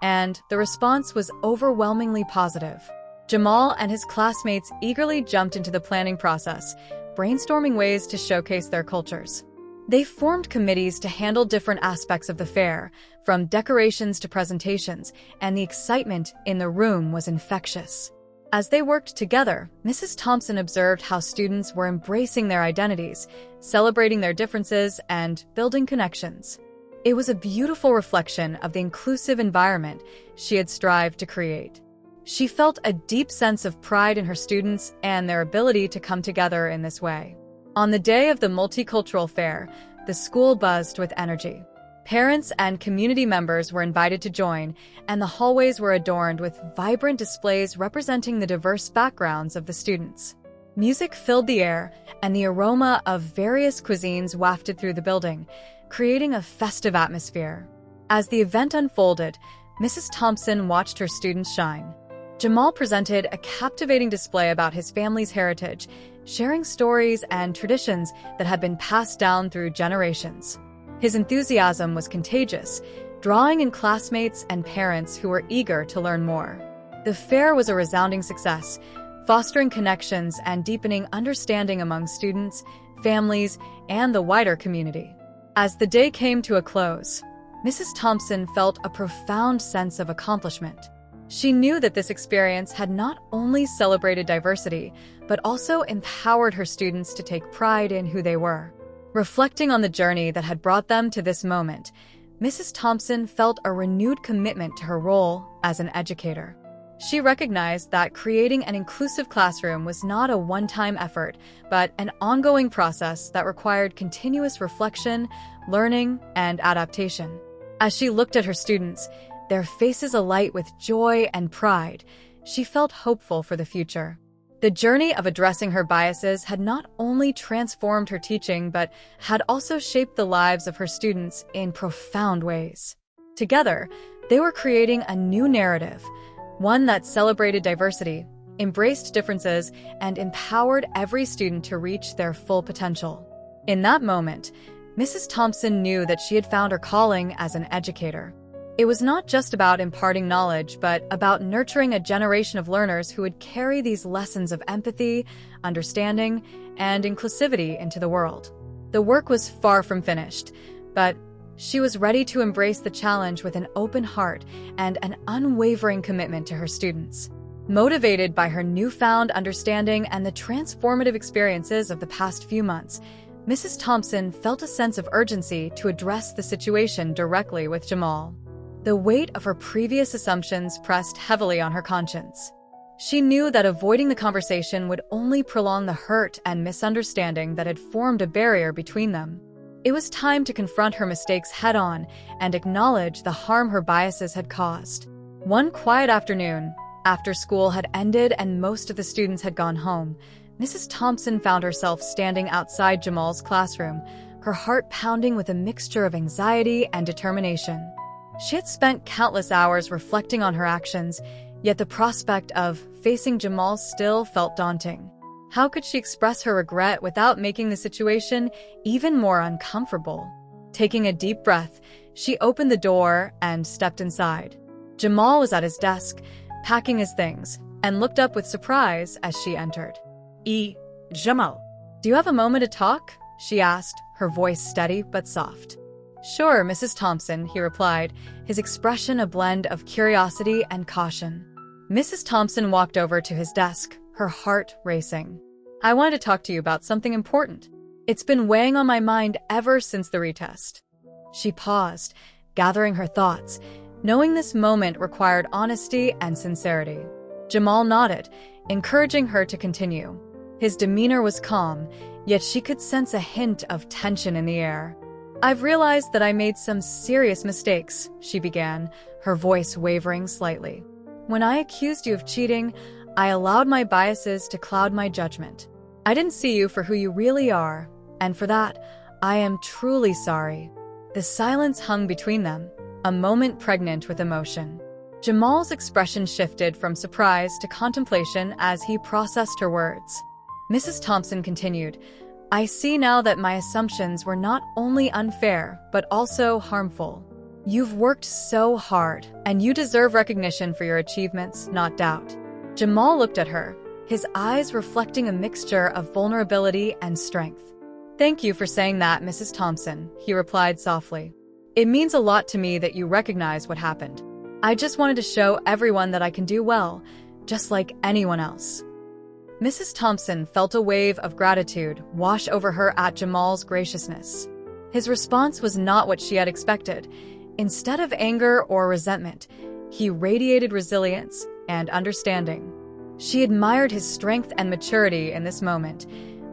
and the response was overwhelmingly positive. Jamal and his classmates eagerly jumped into the planning process, brainstorming ways to showcase their cultures. They formed committees to handle different aspects of the fair, from decorations to presentations, and the excitement in the room was infectious. As they worked together, Mrs. Thompson observed how students were embracing their identities, celebrating their differences, and building connections. It was a beautiful reflection of the inclusive environment she had strived to create. She felt a deep sense of pride in her students and their ability to come together in this way. On the day of the multicultural fair, the school buzzed with energy. Parents and community members were invited to join, and the hallways were adorned with vibrant displays representing the diverse backgrounds of the students. Music filled the air, and the aroma of various cuisines wafted through the building, creating a festive atmosphere. As the event unfolded, Mrs. Thompson watched her students shine. Jamal presented a captivating display about his family's heritage, sharing stories and traditions that had been passed down through generations. His enthusiasm was contagious, drawing in classmates and parents who were eager to learn more. The fair was a resounding success, fostering connections and deepening understanding among students, families, and the wider community. As the day came to a close, Mrs. Thompson felt a profound sense of accomplishment. She knew that this experience had not only celebrated diversity, but also empowered her students to take pride in who they were. Reflecting on the journey that had brought them to this moment, Mrs. Thompson felt a renewed commitment to her role as an educator. She recognized that creating an inclusive classroom was not a one-time effort, but an ongoing process that required continuous reflection, learning, and adaptation. As she looked at her students, their faces alight with joy and pride, she felt hopeful for the future. The journey of addressing her biases had not only transformed her teaching, but had also shaped the lives of her students in profound ways. Together, they were creating a new narrative, one that celebrated diversity, embraced differences, and empowered every student to reach their full potential. In that moment, Mrs. Thompson knew that she had found her calling as an educator. It was not just about imparting knowledge, but about nurturing a generation of learners who would carry these lessons of empathy, understanding, and inclusivity into the world. The work was far from finished, but she was ready to embrace the challenge with an open heart and an unwavering commitment to her students. Motivated by her newfound understanding and the transformative experiences of the past few months, Mrs. Thompson felt a sense of urgency to address the situation directly with Jamal. The weight of her previous assumptions pressed heavily on her conscience. She knew that avoiding the conversation would only prolong the hurt and misunderstanding that had formed a barrier between them. It was time to confront her mistakes head-on and acknowledge the harm her biases had caused. One quiet afternoon, after school had ended and most of the students had gone home, Mrs. Thompson found herself standing outside Jamal's classroom, her heart pounding with a mixture of anxiety and determination. She had spent countless hours reflecting on her actions, yet the prospect of facing Jamal still felt daunting. How could she express her regret without making the situation even more uncomfortable? Taking a deep breath, she opened the door and stepped inside. Jamal was at his desk, packing his things, and looked up with surprise as she entered. Jamal. "Do you have a moment to talk?" she asked, her voice steady but soft. "Sure, Mrs. Thompson," he replied, his expression a blend of curiosity and caution. Mrs. Thompson walked over to his desk, her heart racing. "I wanted to talk to you about something important. It's been weighing on my mind ever since the retest." She paused, gathering her thoughts, knowing this moment required honesty and sincerity. Jamal nodded, encouraging her to continue. His demeanor was calm, yet she could sense a hint of tension in the air. "I've realized that I made some serious mistakes," she began, her voice wavering slightly. "When I accused you of cheating, I allowed my biases to cloud my judgment. I didn't see you for who you really are, and for that, I am truly sorry." The silence hung between them, a moment pregnant with emotion. Jamal's expression shifted from surprise to contemplation as he processed her words. Mrs. Thompson continued, "I see now that my assumptions were not only unfair, but also harmful. You've worked so hard, and you deserve recognition for your achievements, not doubt." Jamal looked at her, his eyes reflecting a mixture of vulnerability and strength. "Thank you for saying that, Mrs. Thompson," he replied softly. "It means a lot to me that you recognize what happened. I just wanted to show everyone that I can do well, just like anyone else." Mrs. Thompson felt a wave of gratitude wash over her at Jamal's graciousness. His response was not what she had expected. Instead of anger or resentment, he radiated resilience and understanding. She admired his strength and maturity in this moment,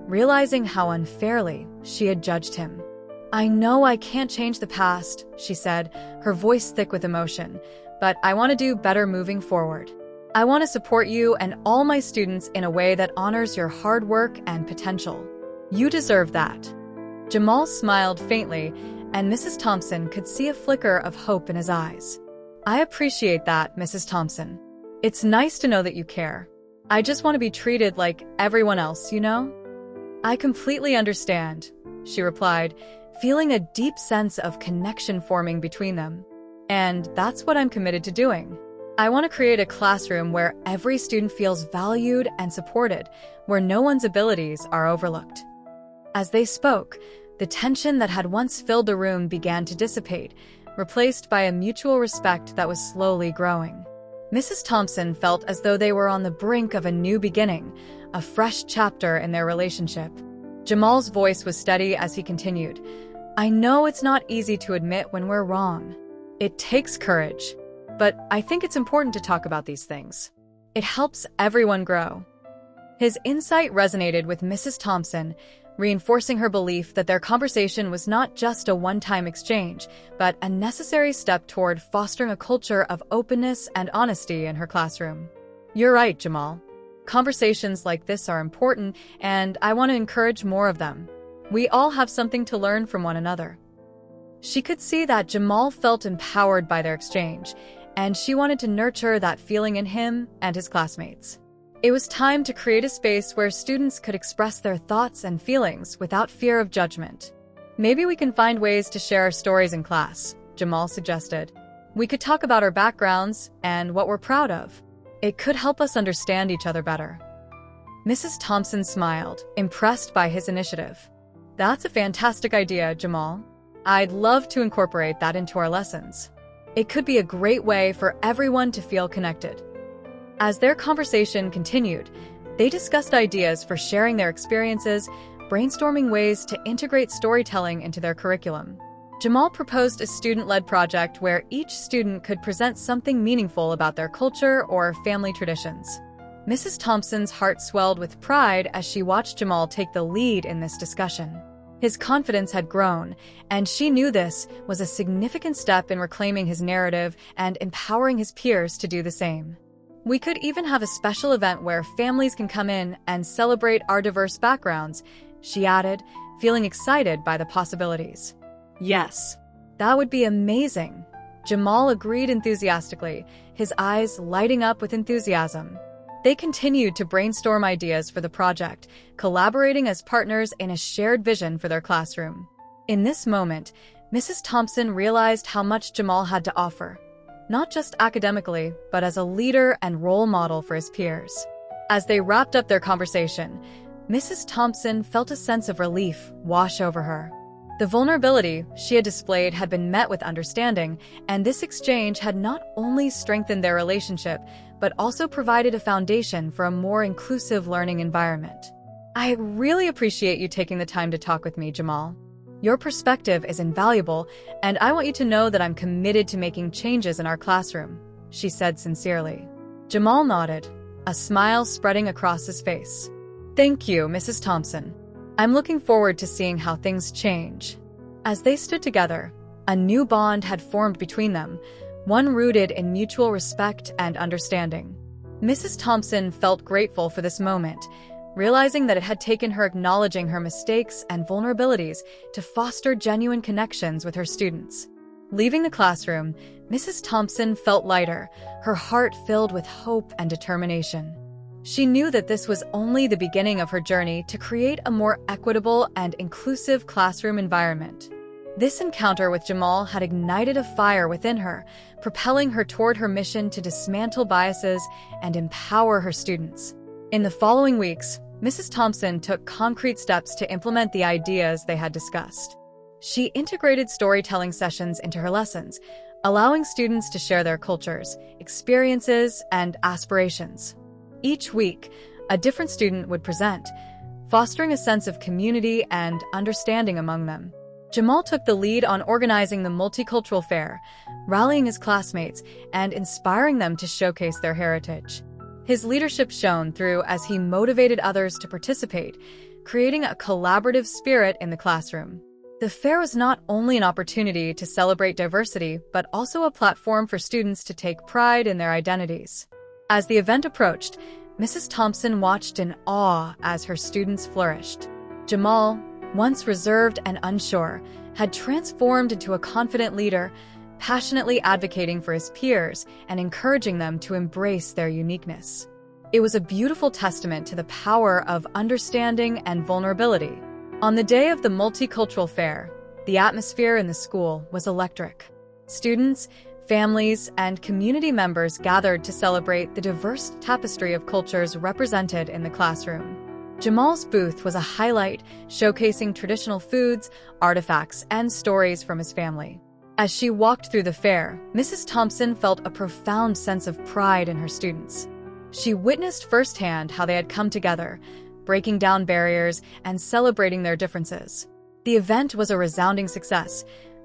realizing how unfairly she had judged him. "I know I can't change the past," she said, her voice thick with emotion, "but I want to do better moving forward. I want to support you and all my students in a way that honors your hard work and potential. You deserve that." Jamal smiled faintly, and Mrs. Thompson could see a flicker of hope in his eyes. "I appreciate that, Mrs. Thompson. It's nice to know that you care. I just want to be treated like everyone else, you know?" "I completely understand," she replied, feeling a deep sense of connection forming between them. "And that's what I'm committed to doing. I want to create a classroom where every student feels valued and supported, where no one's abilities are overlooked." As they spoke, the tension that had once filled the room began to dissipate, replaced by a mutual respect that was slowly growing. Mrs. Thompson felt as though they were on the brink of a new beginning, a fresh chapter in their relationship. Jamal's voice was steady as he continued. I know it's not easy to admit when we're wrong. It takes courage. But I think it's important to talk about these things. It helps everyone grow. His insight resonated with Mrs. Thompson, reinforcing her belief that their conversation was not just a one-time exchange, but a necessary step toward fostering a culture of openness and honesty in her classroom. You're right, Jamal. Conversations like this are important, and I want to encourage more of them. We all have something to learn from one another. She could see that Jamal felt empowered by their exchange, and she wanted to nurture that feeling in him and his classmates. It was time to create a space where students could express their thoughts and feelings without fear of judgment. Maybe we can find ways to share our stories in class, Jamal suggested. We could talk about our backgrounds and what we're proud of. It could help us understand each other better. Mrs. Thompson smiled, impressed by his initiative. That's a fantastic idea, Jamal. I'd love to incorporate that into our lessons. It could be a great way for everyone to feel connected. As their conversation continued, they discussed ideas for sharing their experiences, brainstorming ways to integrate storytelling into their curriculum. Jamal proposed a student-led project where each student could present something meaningful about their culture or family traditions. Mrs. Thompson's heart swelled with pride as she watched Jamal take the lead in this discussion. His confidence had grown, and she knew this was a significant step in reclaiming his narrative and empowering his peers to do the same. We could even have a special event where families can come in and celebrate our diverse backgrounds, she added, feeling excited by the possibilities. Yes. That would be amazing. Jamal agreed enthusiastically, his eyes lighting up with enthusiasm. They continued to brainstorm ideas for the project, collaborating as partners in a shared vision for their classroom. In this moment, Mrs. Thompson realized how much Jamal had to offer. Not just academically, but as a leader and role model for his peers. As they wrapped up their conversation, Mrs. Thompson felt a sense of relief wash over her. The vulnerability she had displayed had been met with understanding, and this exchange had not only strengthened their relationship, but also provided a foundation for a more inclusive learning environment. I really appreciate you taking the time to talk with me, Jamal. Your perspective is invaluable, and I want you to know that I'm committed to making changes in our classroom, she said sincerely. Jamal nodded, a smile spreading across his face. Thank you, Mrs. Thompson. I'm looking forward to seeing how things change. As they stood together, a new bond had formed between them, one rooted in mutual respect and understanding. Mrs. Thompson felt grateful for this moment, realizing that it had taken her acknowledging her mistakes and vulnerabilities to foster genuine connections with her students. Leaving the classroom, Mrs. Thompson felt lighter, her heart filled with hope and determination. She knew that this was only the beginning of her journey to create a more equitable and inclusive classroom environment. This encounter with Jamal had ignited a fire within her, propelling her toward her mission to dismantle biases and empower her students. In the following weeks, Mrs. Thompson took concrete steps to implement the ideas they had discussed. She integrated storytelling sessions into her lessons, allowing students to share their cultures, experiences, and aspirations. Each week, a different student would present, fostering a sense of community and understanding among them. Jamal took the lead on organizing the multicultural fair, rallying his classmates and inspiring them to showcase their heritage. His leadership shone through as he motivated others to participate, creating a collaborative spirit in the classroom. The fair was not only an opportunity to celebrate diversity, but also a platform for students to take pride in their identities. As the event approached, Mrs. Thompson watched in awe as her students flourished. Jamal, once reserved and unsure, had transformed into a confident leader, passionately advocating for his peers and encouraging them to embrace their uniqueness. It was a beautiful testament to the power of understanding and vulnerability. On the day of the multicultural fair, the atmosphere in the school was electric. Students, families, and community members gathered to celebrate the diverse tapestry of cultures represented in the classroom. Jamal's booth was a highlight, showcasing traditional foods, artifacts, and stories from his family. As she walked through the fair, Mrs. Thompson felt a profound sense of pride in her students. She witnessed firsthand how they had come together, breaking down barriers and celebrating their differences. The event was a resounding success,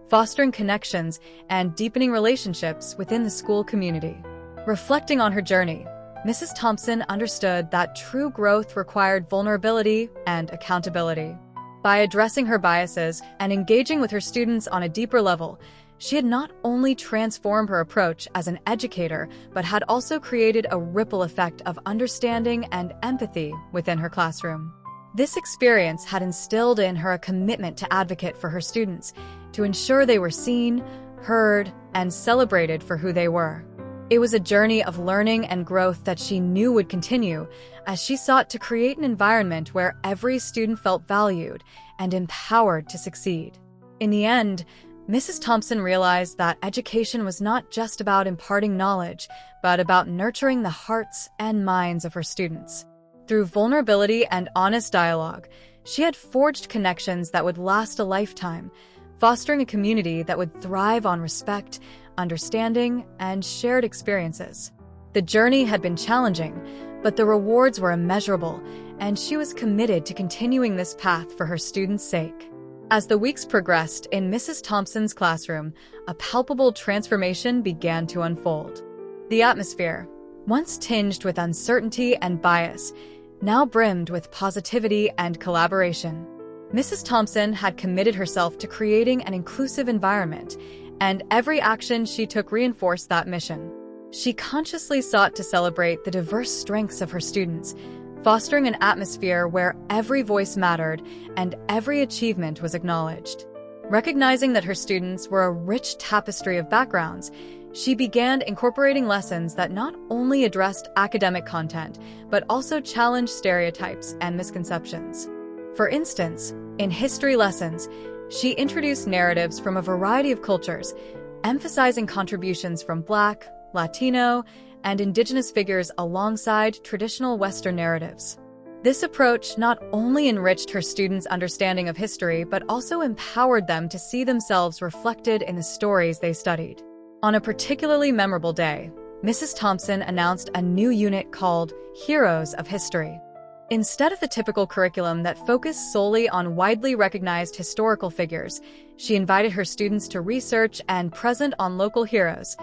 fostering connections and deepening relationships within the school community. Reflecting on her journey, Mrs. Thompson understood that true growth required vulnerability and accountability. By addressing her biases and engaging with her students on a deeper level, she had not only transformed her approach as an educator, but had also created a ripple effect of understanding and empathy within her classroom. This experience had instilled in her a commitment to advocate for her students, to ensure they were seen, heard, and celebrated for who they were. It was a journey of learning and growth that she knew would continue as she sought to create an environment where every student felt valued and empowered to succeed. In the end, Mrs. Thompson realized that education was not just about imparting knowledge, but about nurturing the hearts and minds of her students. Through vulnerability and honest dialogue, she had forged connections that would last a lifetime, fostering a community that would thrive on respect, understanding, and shared experiences. The journey had been challenging, but the rewards were immeasurable, and she was committed to continuing this path for her students' sake. As the weeks progressed in Mrs. Thompson's classroom, a palpable transformation began to unfold. The atmosphere, once tinged with uncertainty and bias, now brimmed with positivity and collaboration. Mrs. Thompson had committed herself to creating an inclusive environment, and every action she took reinforced that mission. She consciously sought to celebrate the diverse strengths of her students, fostering an atmosphere where every voice mattered and every achievement was acknowledged. Recognizing that her students were a rich tapestry of backgrounds, she began incorporating lessons that not only addressed academic content, but also challenged stereotypes and misconceptions. For instance, in history lessons, she introduced narratives from a variety of cultures, emphasizing contributions from Black, Latino, and Indigenous figures alongside traditional Western narratives. This approach not only enriched her students' understanding of history, but also empowered them to see themselves reflected in the stories they studied. On a particularly memorable day, Mrs. Thompson announced a new unit called Heroes of History. Instead of the typical curriculum that focused solely on widely recognized historical figures, she invited her students to research and present on local heroes,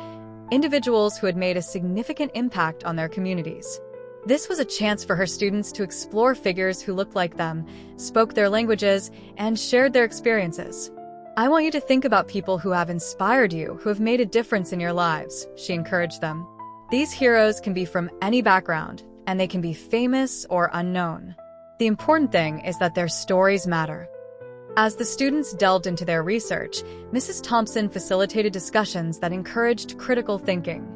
individuals who had made a significant impact on their communities. This was a chance for her students to explore figures who looked like them, spoke their languages, and shared their experiences. "I want you to think about people who have inspired you, who have made a difference in your lives," she encouraged them. These heroes can be from any background, and they can be famous or unknown. The important thing is that their stories matter. As the students delved into their research, Mrs. Thompson facilitated discussions that encouraged critical thinking.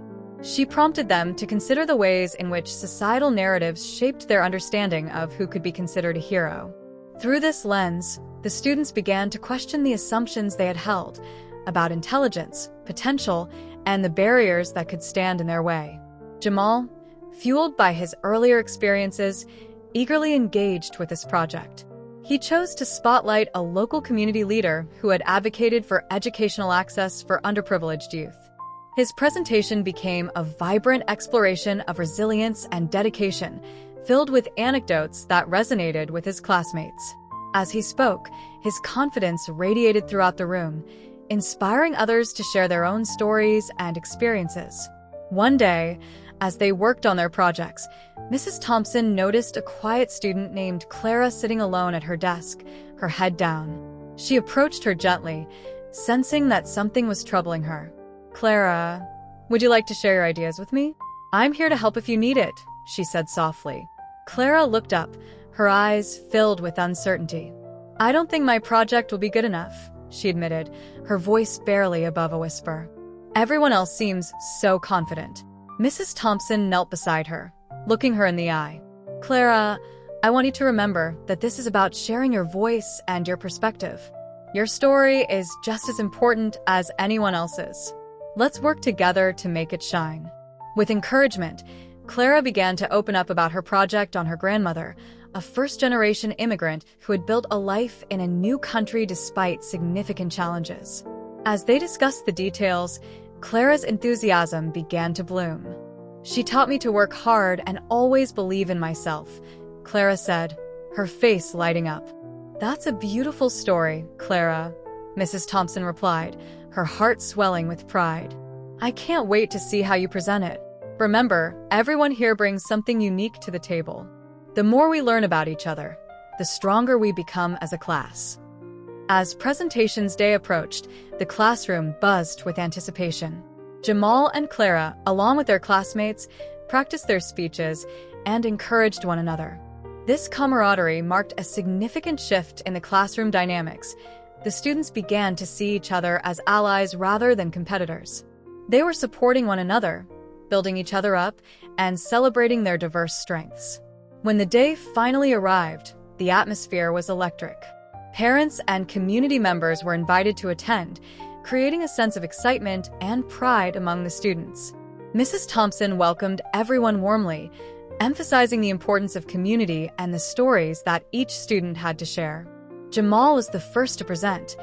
She prompted them to consider the ways in which societal narratives shaped their understanding of who could be considered a hero. Through this lens, the students began to question the assumptions they had held about intelligence, potential, and the barriers that could stand in their way. Jamal, fueled by his earlier experiences, eagerly engaged with this project. He chose to spotlight a local community leader who had advocated for educational access for underprivileged youth. His presentation became a vibrant exploration of resilience and dedication, filled with anecdotes that resonated with his classmates. As he spoke, his confidence radiated throughout the room, inspiring others to share their own stories and experiences. One day, as they worked on their projects, Mrs. Thompson noticed a quiet student named Clara sitting alone at her desk, her head down. She approached her gently, sensing that something was troubling her. "Clara, would you like to share your ideas with me? I'm here to help if you need it," she said softly. Clara looked up, her eyes filled with uncertainty. "I don't think my project will be good enough," she admitted, her voice barely above a whisper. "Everyone else seems so confident." Mrs. Thompson knelt beside her, looking her in the eye. "Clara, I want you to remember that this is about sharing your voice and your perspective. Your story is just as important as anyone else's. Let's work together to make it shine." With encouragement, Clara began to open up about her project on her grandmother, a first-generation immigrant who had built a life in a new country despite significant challenges. As they discussed the details, Clara's enthusiasm began to bloom. "She taught me to work hard and always believe in myself," Clara said, her face lighting up. "That's a beautiful story, Clara," Mrs. Thompson replied, her heart swelling with pride. "I can't wait to see how you present it. Remember, everyone here brings something unique to the table. The more we learn about each other, the stronger we become as a class." As presentations day approached, the classroom buzzed with anticipation. Jamal and Clara, along with their classmates, practiced their speeches and encouraged one another. This camaraderie marked a significant shift in the classroom dynamics. The students began to see each other as allies rather than competitors. They were supporting one another, building each other up, and celebrating their diverse strengths. When the day finally arrived, the atmosphere was electric. Parents and community members were invited to attend, creating a sense of excitement and pride among the students. Mrs. Thompson welcomed everyone warmly, emphasizing the importance of community and the stories that each student had to share. Jamal was the first to present,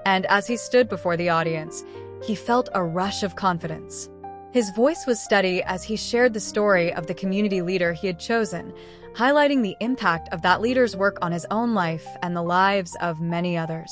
and as he stood before the audience, he felt a rush of confidence. His voice was steady as he shared the story of the community leader he had chosen, highlighting the impact of that leader's work on his own life and the lives of many others.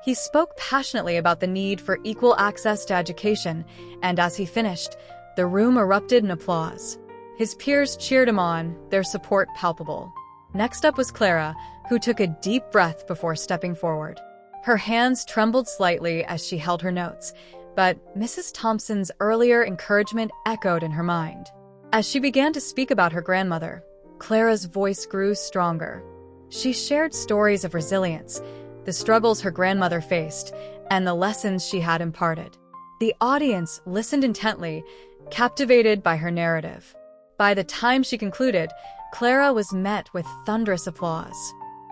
He spoke passionately about the need for equal access to education, and as he finished, the room erupted in applause. His peers cheered him on, their support palpable. Next up was Clara, who took a deep breath before stepping forward. Her hands trembled slightly as she held her notes, but Mrs. Thompson's earlier encouragement echoed in her mind. As she began to speak about her grandmother, Clara's voice grew stronger. She shared stories of resilience, the struggles her grandmother faced, and the lessons she had imparted. The audience listened intently, captivated by her narrative. By the time she concluded, Clara was met with thunderous applause.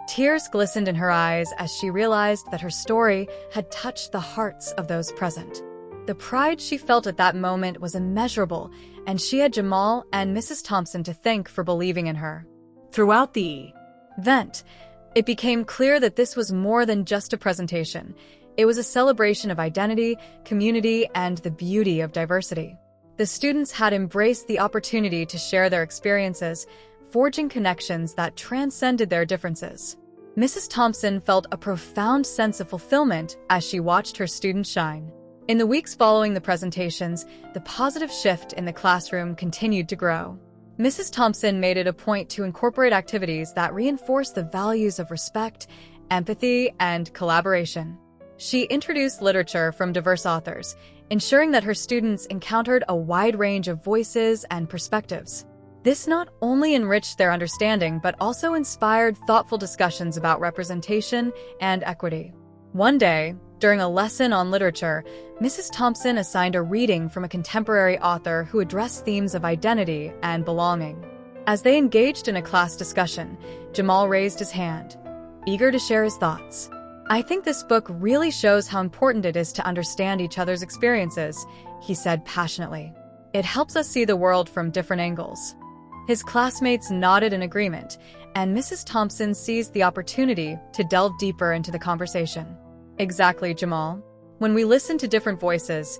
Tears glistened in her eyes as she realized that her story had touched the hearts of those present. The pride she felt at that moment was immeasurable, and she had Jamal and Mrs. Thompson to thank for believing in her. Throughout the event, it became clear that this was more than just a presentation. It was a celebration of identity, community, and the beauty of diversity. The students had embraced the opportunity to share their experiences, forging connections that transcended their differences. Mrs. Thompson felt a profound sense of fulfillment as she watched her students shine. In the weeks following the presentations, the positive shift in the classroom continued to grow. Mrs. Thompson made it a point to incorporate activities that reinforce the values of respect, empathy, and collaboration. She introduced literature from diverse authors, ensuring that her students encountered a wide range of voices and perspectives. This not only enriched their understanding, but also inspired thoughtful discussions about representation and equity. One day, during a lesson on literature, Mrs. Thompson assigned a reading from a contemporary author who addressed themes of identity and belonging. As they engaged in a class discussion, Jamal raised his hand, eager to share his thoughts. "I think this book really shows how important it is to understand each other's experiences," he said passionately. "It helps us see the world from different angles." His classmates nodded in agreement, and Mrs. Thompson seized the opportunity to delve deeper into the conversation. "Exactly, Jamal. When we listen to different voices,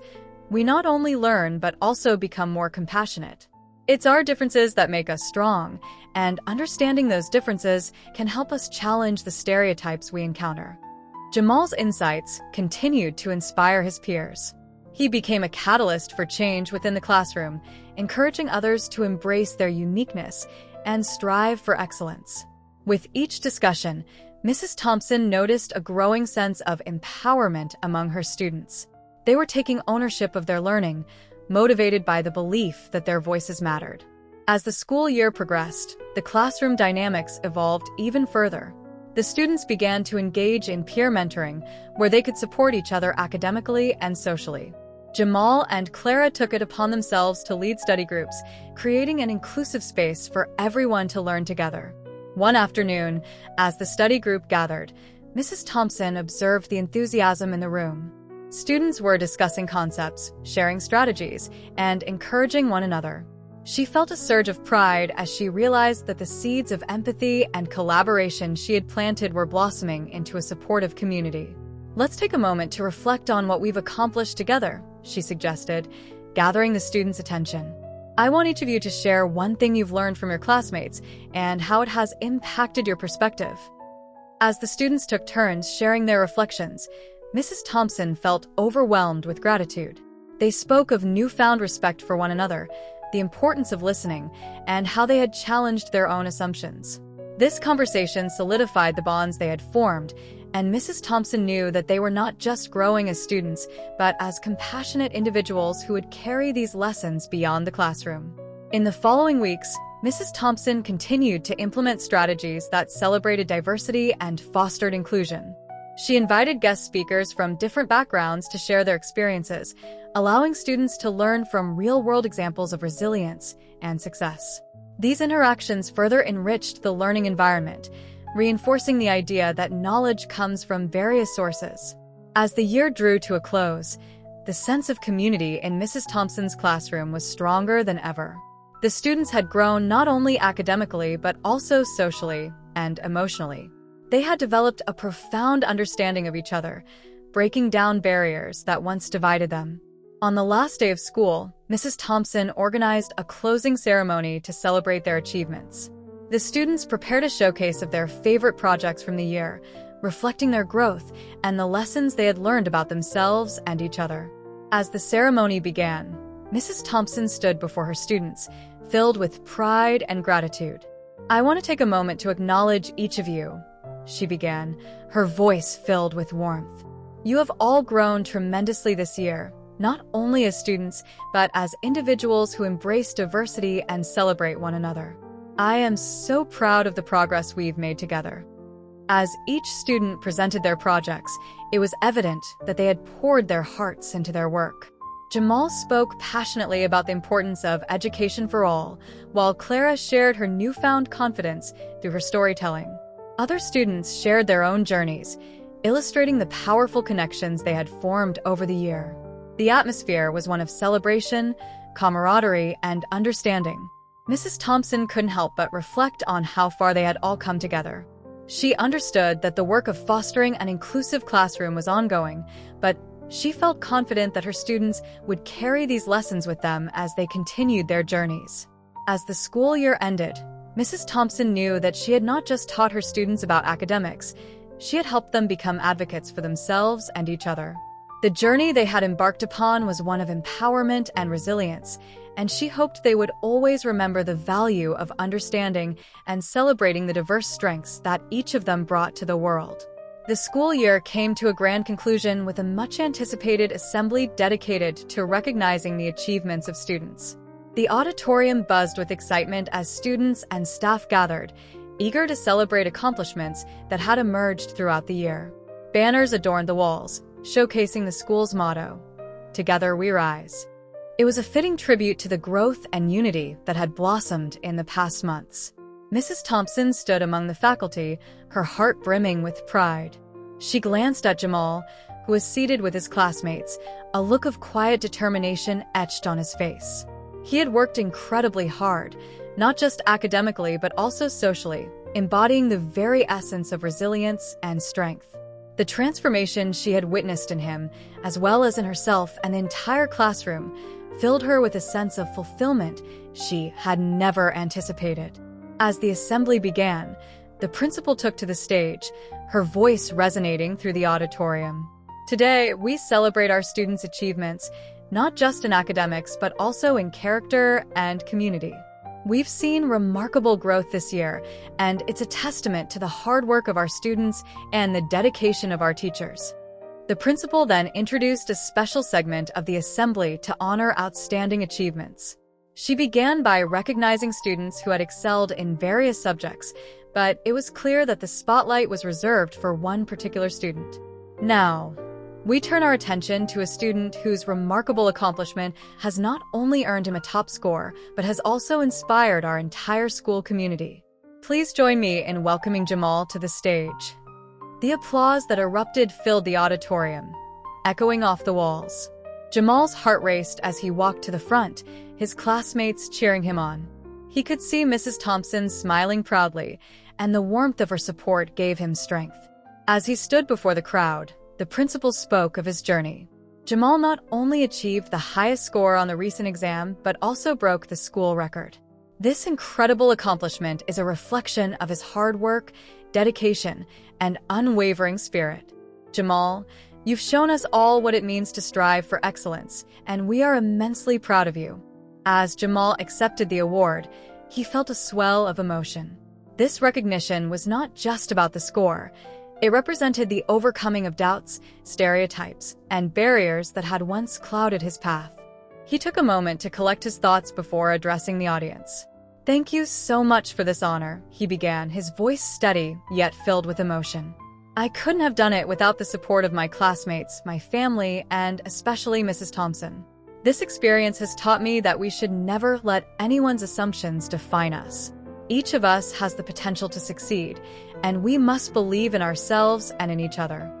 we not only learn but also become more compassionate. It's our differences that make us strong, and understanding those differences can help us challenge the stereotypes we encounter." Jamal's insights continued to inspire his peers. He became a catalyst for change within the classroom, encouraging others to embrace their uniqueness and strive for excellence. With each discussion, Mrs. Thompson noticed a growing sense of empowerment among her students. They were taking ownership of their learning, motivated by the belief that their voices mattered. As the school year progressed, the classroom dynamics evolved even further. The students began to engage in peer mentoring, where they could support each other academically and socially. Jamal and Clara took it upon themselves to lead study groups, creating an inclusive space for everyone to learn together. One afternoon, as the study group gathered, Mrs. Thompson observed the enthusiasm in the room. Students were discussing concepts, sharing strategies, and encouraging one another. She felt a surge of pride as she realized that the seeds of empathy and collaboration she had planted were blossoming into a supportive community. "Let's take a moment to reflect on what we've accomplished together," she suggested, gathering the students' attention. I want each of you to share one thing you've learned from your classmates and how it has impacted your perspective. As the students took turns sharing their reflections, Mrs. Thompson felt overwhelmed with gratitude. They spoke of newfound respect for one another, the importance of listening, and how they had challenged their own assumptions. This conversation solidified the bonds they had formed, and Mrs. Thompson knew that they were not just growing as students, but as compassionate individuals who would carry these lessons beyond the classroom. In the following weeks, Mrs. Thompson continued to implement strategies that celebrated diversity and fostered inclusion. She invited guest speakers from different backgrounds to share their experiences, allowing students to learn from real-world examples of resilience and success. These interactions further enriched the learning environment, reinforcing the idea that knowledge comes from various sources. As the year drew to a close, the sense of community in Mrs. Thompson's classroom was stronger than ever. The students had grown not only academically but also socially and emotionally. They had developed a profound understanding of each other, breaking down barriers that once divided them. On the last day of school, Mrs. Thompson organized a closing ceremony to celebrate their achievements. The students prepared a showcase of their favorite projects from the year, reflecting their growth and the lessons they had learned about themselves and each other. As the ceremony began, Mrs. Thompson stood before her students, filled with pride and gratitude. "I want to take a moment to acknowledge each of you," she began, her voice filled with warmth. "You have all grown tremendously this year, not only as students, but as individuals who embrace diversity and celebrate one another. I am so proud of the progress we've made together." As each student presented their projects, it was evident that they had poured their hearts into their work. Jamal spoke passionately about the importance of education for all, while Clara shared her newfound confidence through her storytelling. Other students shared their own journeys, illustrating the powerful connections they had formed over the year. The atmosphere was one of celebration, camaraderie, and understanding. Mrs. Thompson couldn't help but reflect on how far they had all come together. She understood that the work of fostering an inclusive classroom was ongoing, but she felt confident that her students would carry these lessons with them as they continued their journeys. As the school year ended, Mrs. Thompson knew that she had not just taught her students about academics, she had helped them become advocates for themselves and each other. The journey they had embarked upon was one of empowerment and resilience, and she hoped they would always remember the value of understanding and celebrating the diverse strengths that each of them brought to the world. The school year came to a grand conclusion with a much-anticipated assembly dedicated to recognizing the achievements of students. The auditorium buzzed with excitement as students and staff gathered, eager to celebrate accomplishments that had emerged throughout the year. Banners adorned the walls, showcasing the school's motto, "Together we rise." It was a fitting tribute to the growth and unity that had blossomed in the past months. Mrs. Thompson stood among the faculty, her heart brimming with pride. She glanced at Jamal, who was seated with his classmates, a look of quiet determination etched on his face. He had worked incredibly hard, not just academically but also socially, embodying the very essence of resilience and strength. The transformation she had witnessed in him, as well as in herself and the entire classroom, filled her with a sense of fulfillment she had never anticipated. As the assembly began, the principal took to the stage, her voice resonating through the auditorium. "Today, we celebrate our students' achievements, not just in academics, but also in character and community. We've seen remarkable growth this year, and it's a testament to the hard work of our students and the dedication of our teachers." The principal then introduced a special segment of the assembly to honor outstanding achievements. She began by recognizing students who had excelled in various subjects, but it was clear that the spotlight was reserved for one particular student. Now, we turn our attention to a student whose remarkable accomplishment has not only earned him a top score, but has also inspired our entire school community. Please join me in welcoming Jamal to the stage. The applause that erupted filled the auditorium, echoing off the walls. Jamal's heart raced as he walked to the front, his classmates cheering him on. He could see Mrs. Thompson smiling proudly, and the warmth of her support gave him strength. As he stood before the crowd, the principal spoke of his journey. Jamal not only achieved the highest score on the recent exam, but also broke the school record. This incredible accomplishment is a reflection of his hard work, dedication, and unwavering spirit. Jamal, you've shown us all what it means to strive for excellence, and we are immensely proud of you. As Jamal accepted the award, he felt a swell of emotion. This recognition was not just about the score. It represented the overcoming of doubts, stereotypes, and barriers that had once clouded his path. He took a moment to collect his thoughts before addressing the audience. "Thank you so much for this honor," he began, his voice steady yet filled with emotion. "I couldn't have done it without the support of my classmates, my family, and especially Mrs. Thompson. This experience has taught me that we should never let anyone's assumptions define us. Each of us has the potential to succeed, and we must believe in ourselves and in each other."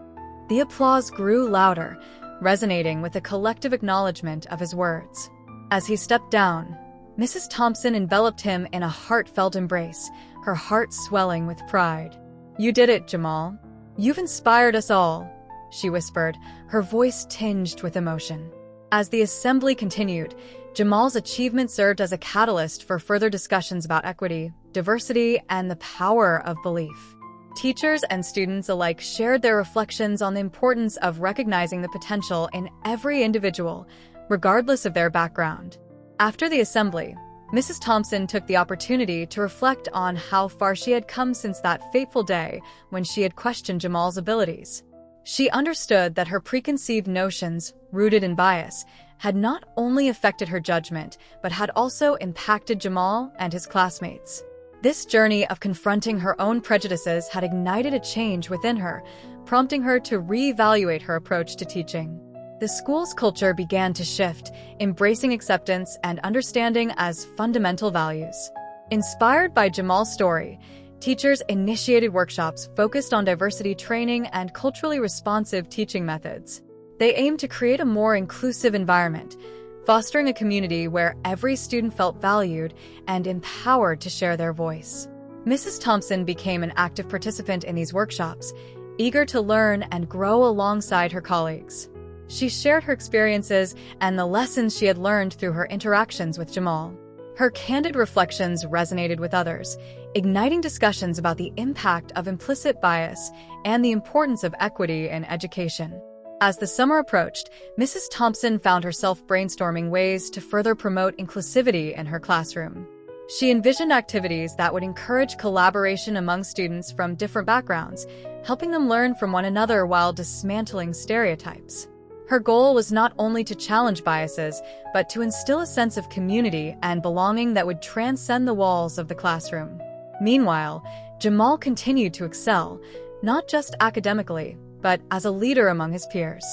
The applause grew louder, resonating with a collective acknowledgement of his words. As he stepped down, Mrs. Thompson enveloped him in a heartfelt embrace, her heart swelling with pride. "You did it, Jamal. You've inspired us all," she whispered, her voice tinged with emotion. As the assembly continued, Jamal's achievement served as a catalyst for further discussions about equity, diversity, and the power of belief. Teachers and students alike shared their reflections on the importance of recognizing the potential in every individual, regardless of their background. After the assembly, Mrs. Thompson took the opportunity to reflect on how far she had come since that fateful day when she had questioned Jamal's abilities. She understood that her preconceived notions, rooted in bias, had not only affected her judgment, but had also impacted Jamal and his classmates. This journey of confronting her own prejudices had ignited a change within her, prompting her to reevaluate her approach to teaching. The school's culture began to shift, embracing acceptance and understanding as fundamental values. Inspired by Jamal's story, teachers initiated workshops focused on diversity training and culturally responsive teaching methods. They aimed to create a more inclusive environment, fostering a community where every student felt valued and empowered to share their voice. Mrs. Thompson became an active participant in these workshops, eager to learn and grow alongside her colleagues. She shared her experiences and the lessons she had learned through her interactions with Jamal. Her candid reflections resonated with others, igniting discussions about the impact of implicit bias and the importance of equity in education. As the summer approached, Mrs. Thompson found herself brainstorming ways to further promote inclusivity in her classroom. She envisioned activities that would encourage collaboration among students from different backgrounds, helping them learn from one another while dismantling stereotypes. Her goal was not only to challenge biases, but to instill a sense of community and belonging that would transcend the walls of the classroom. Meanwhile, Jamal continued to excel, not just academically, but as a leader among his peers.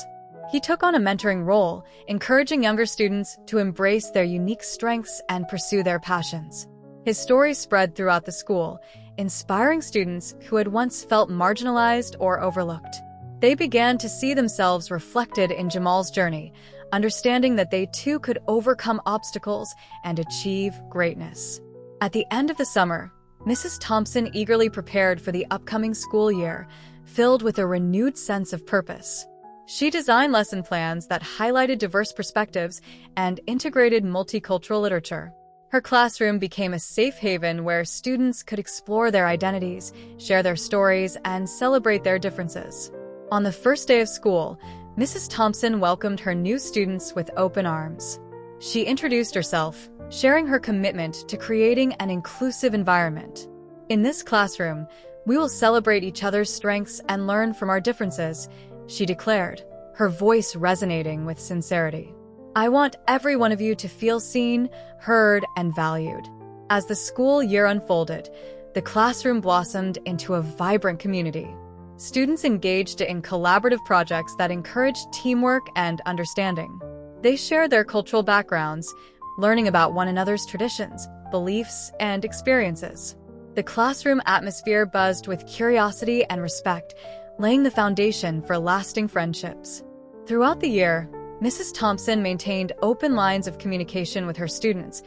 He took on a mentoring role, encouraging younger students to embrace their unique strengths and pursue their passions. His story spread throughout the school, inspiring students who had once felt marginalized or overlooked. They began to see themselves reflected in Jamal's journey, understanding that they too could overcome obstacles and achieve greatness. At the end of the summer, Mrs. Thompson eagerly prepared for the upcoming school year, filled with a renewed sense of purpose. She designed lesson plans that highlighted diverse perspectives and integrated multicultural literature. Her classroom became a safe haven where students could explore their identities, share their stories, and celebrate their differences. On the first day of school, Mrs. Thompson welcomed her new students with open arms. She introduced herself, sharing her commitment to creating an inclusive environment. "In this classroom, we will celebrate each other's strengths and learn from our differences," she declared, her voice resonating with sincerity. "I want every one of you to feel seen, heard, and valued." As the school year unfolded, the classroom blossomed into a vibrant community. Students engaged in collaborative projects that encouraged teamwork and understanding. They shared their cultural backgrounds, learning about one another's traditions, beliefs, and experiences. The classroom atmosphere buzzed with curiosity and respect, laying the foundation for lasting friendships. Throughout the year, Mrs. Thompson maintained open lines of communication with her students,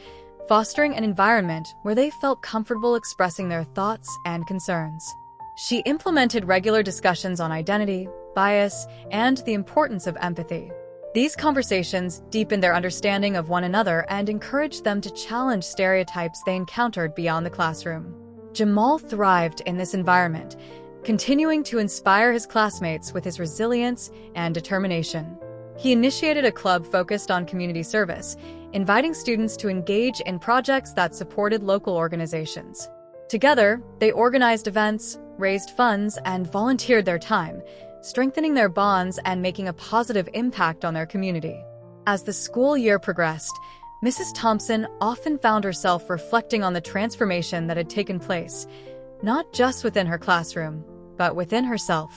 fostering an environment where they felt comfortable expressing their thoughts and concerns. She implemented regular discussions on identity, bias, and the importance of empathy. These conversations deepened their understanding of one another and encouraged them to challenge stereotypes they encountered beyond the classroom. Jamal thrived in this environment, continuing to inspire his classmates with his resilience and determination. He initiated a club focused on community service, inviting students to engage in projects that supported local organizations. Together, they organized events, raised funds, and volunteered their time, strengthening their bonds and making a positive impact on their community. As the school year progressed, Mrs. Thompson often found herself reflecting on the transformation that had taken place, not just within her classroom, but within herself.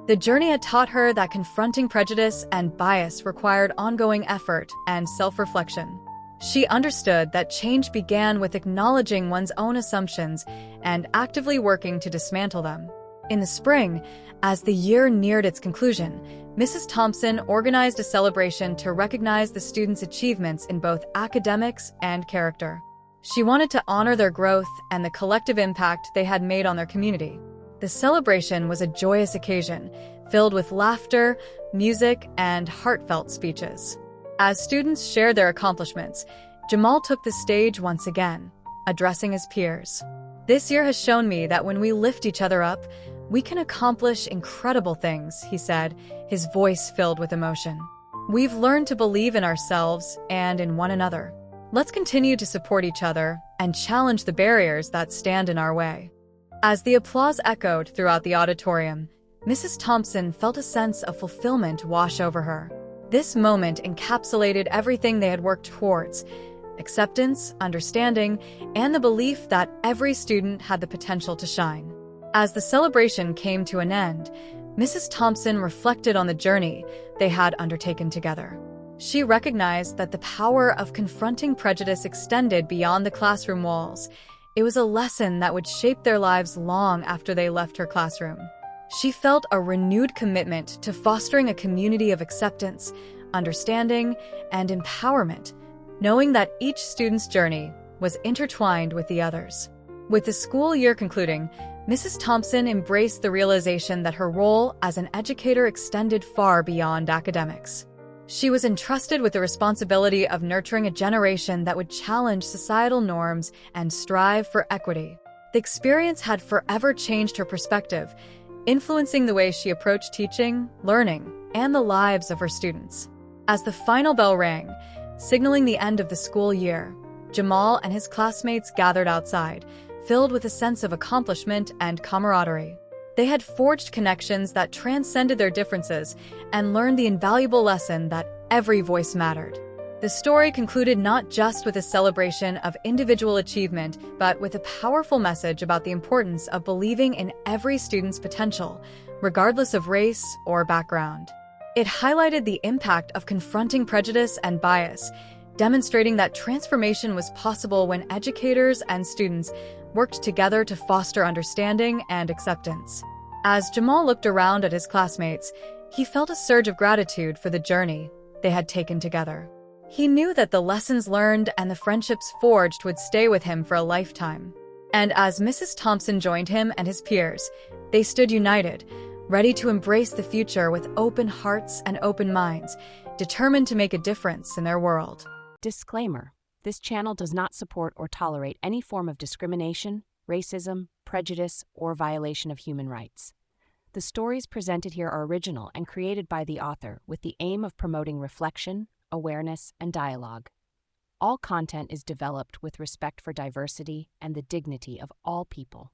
The journey had taught her that confronting prejudice and bias required ongoing effort and self-reflection. She understood that change began with acknowledging one's own assumptions and actively working to dismantle them. In the spring, as the year neared its conclusion, Mrs. Thompson organized a celebration to recognize the students' achievements in both academics and character. She wanted to honor their growth and the collective impact they had made on their community. The celebration was a joyous occasion, filled with laughter, music, and heartfelt speeches. As students shared their accomplishments, Jamal took the stage once again, addressing his peers. "This year has shown me that when we lift each other up, we can accomplish incredible things," he said, his voice filled with emotion. "We've learned to believe in ourselves and in one another. Let's continue to support each other and challenge the barriers that stand in our way." As the applause echoed throughout the auditorium, Mrs. Thompson felt a sense of fulfillment wash over her. This moment encapsulated everything they had worked towards: acceptance, understanding, and the belief that every student had the potential to shine. As the celebration came to an end, Mrs. Thompson reflected on the journey they had undertaken together. She recognized that the power of confronting prejudice extended beyond the classroom walls. It was a lesson that would shape their lives long after they left her classroom. She felt a renewed commitment to fostering a community of acceptance, understanding, and empowerment, knowing that each student's journey was intertwined with the others. With the school year concluding, Mrs. Thompson embraced the realization that her role as an educator extended far beyond academics. She was entrusted with the responsibility of nurturing a generation that would challenge societal norms and strive for equity. The experience had forever changed her perspective, influencing the way she approached teaching, learning, and the lives of her students. As the final bell rang, signaling the end of the school year, Jamal and his classmates gathered outside, filled with a sense of accomplishment and camaraderie. They had forged connections that transcended their differences and learned the invaluable lesson that every voice mattered. The story concluded not just with a celebration of individual achievement, but with a powerful message about the importance of believing in every student's potential, regardless of race or background. It highlighted the impact of confronting prejudice and bias, demonstrating that transformation was possible when educators and students worked together to foster understanding and acceptance. As Jamal looked around at his classmates, he felt a surge of gratitude for the journey they had taken together. He knew that the lessons learned and the friendships forged would stay with him for a lifetime. And as Mrs. Thompson joined him and his peers, they stood united, ready to embrace the future with open hearts and open minds, determined to make a difference in their world. Disclaimer: this channel does not support or tolerate any form of discrimination, racism, prejudice, or violation of human rights. The stories presented here are original and created by the author with the aim of promoting reflection, awareness, and dialogue. All content is developed with respect for diversity and the dignity of all people.